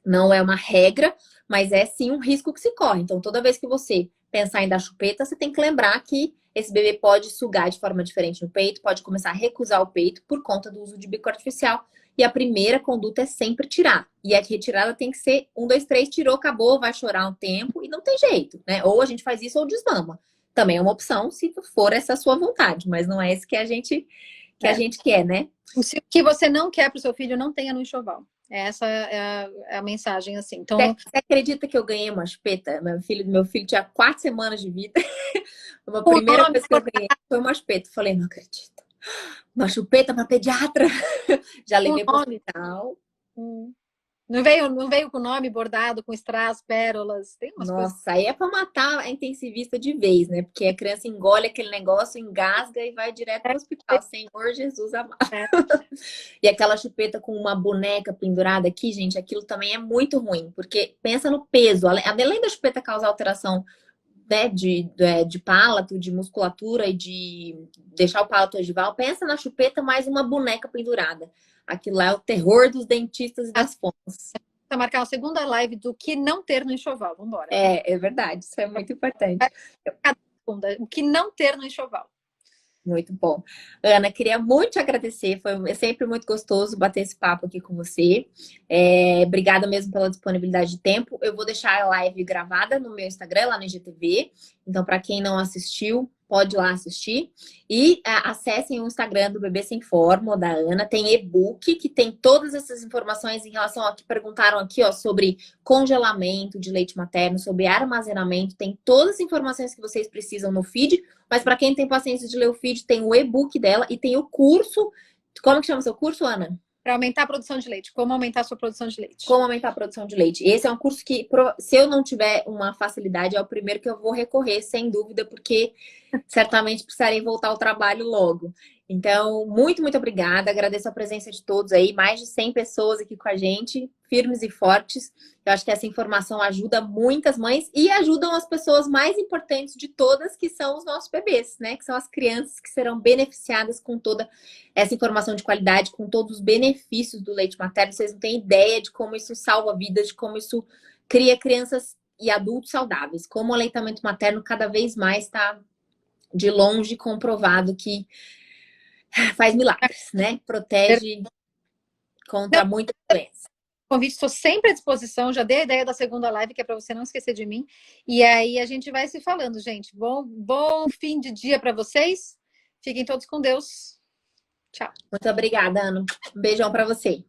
Não é uma regra, mas é sim um risco que se corre. Então, toda vez que você pensar em dar chupeta, você tem que lembrar que esse bebê pode sugar de forma diferente no peito, pode começar a recusar o peito por conta do uso de bico artificial. E a primeira conduta é sempre tirar. E a retirada tem que ser 1, 2, 3, tirou, acabou, vai chorar um tempo e não tem jeito, né? Ou a gente faz isso ou desmama. Também é uma opção se for essa a sua vontade, mas não é esse que a gente quer, né? O que você não quer para o seu filho, não tenha no enxoval. Essa é a mensagem, assim. Então, você acredita que eu ganhei uma chupeta? Meu filho tinha 4 semanas de vida. A primeira vez que eu ganhei foi uma chupeta. Falei, não acredito. Uma chupeta para pediatra. Já Com levei para o nome. hospital. Não veio com nome bordado, com strass, pérolas. Tem umas coisas. Nossa, aí é para matar a intensivista de vez, né? Porque a criança engole aquele negócio, engasga e vai direto para o hospital. Senhor Jesus amado. É. E aquela chupeta com uma boneca pendurada aqui, gente, aquilo também é muito ruim. Porque pensa no peso. Além da chupeta causar alteração, né, de palato, de musculatura e de deixar o palato ogival, pensa na chupeta mais uma boneca pendurada. Aquilo lá é o terror dos dentistas e das fonos. Para marcar uma segunda live do que não ter no enxoval. Vamos embora. É verdade, isso é muito importante. O que não ter no enxoval. Muito bom. Ana, queria muito te agradecer. É sempre muito gostoso bater esse papo aqui com você. Obrigada mesmo pela disponibilidade de tempo. Eu vou deixar a live gravada no meu Instagram, lá no IGTV. Então, para quem não assistiu, pode ir lá assistir. E acessem o Instagram do Bebê Sem Fórmula, da Ana. Tem e-book, que tem todas essas informações em relação ao que perguntaram aqui, ó, sobre congelamento de leite materno, sobre armazenamento. Tem todas as informações que vocês precisam no feed. Mas para quem tem paciência de ler o feed, tem o e-book dela e tem o curso. Como que chama o seu curso, Ana? Para aumentar a produção de leite. Como aumentar a sua produção de leite. Como aumentar a produção de leite. Esse é um curso que, se eu não tiver uma facilidade, é o primeiro que eu vou recorrer, sem dúvida, porque certamente precisarei voltar ao trabalho logo. Então, muito, muito obrigada. Agradeço a presença de todos aí. Mais de 100 pessoas aqui com a gente, firmes e fortes. Eu acho que essa informação ajuda muitas mães e ajudam as pessoas mais importantes de todas, que são os nossos bebês, né? Que são as crianças que serão beneficiadas com toda essa informação de qualidade, com todos os benefícios do leite materno. Vocês não têm ideia de como isso salva vidas, de como isso cria crianças e adultos saudáveis. Como o aleitamento materno cada vez mais está de longe comprovado que faz milagres, né? Protege contra muitas doenças. Convite, estou sempre à disposição. Já dei a ideia da segunda live, que é para você não esquecer de mim. E aí a gente vai se falando, gente. Bom fim de dia para vocês. Fiquem todos com Deus. Tchau. Muito obrigada, Ana. Um beijão para você.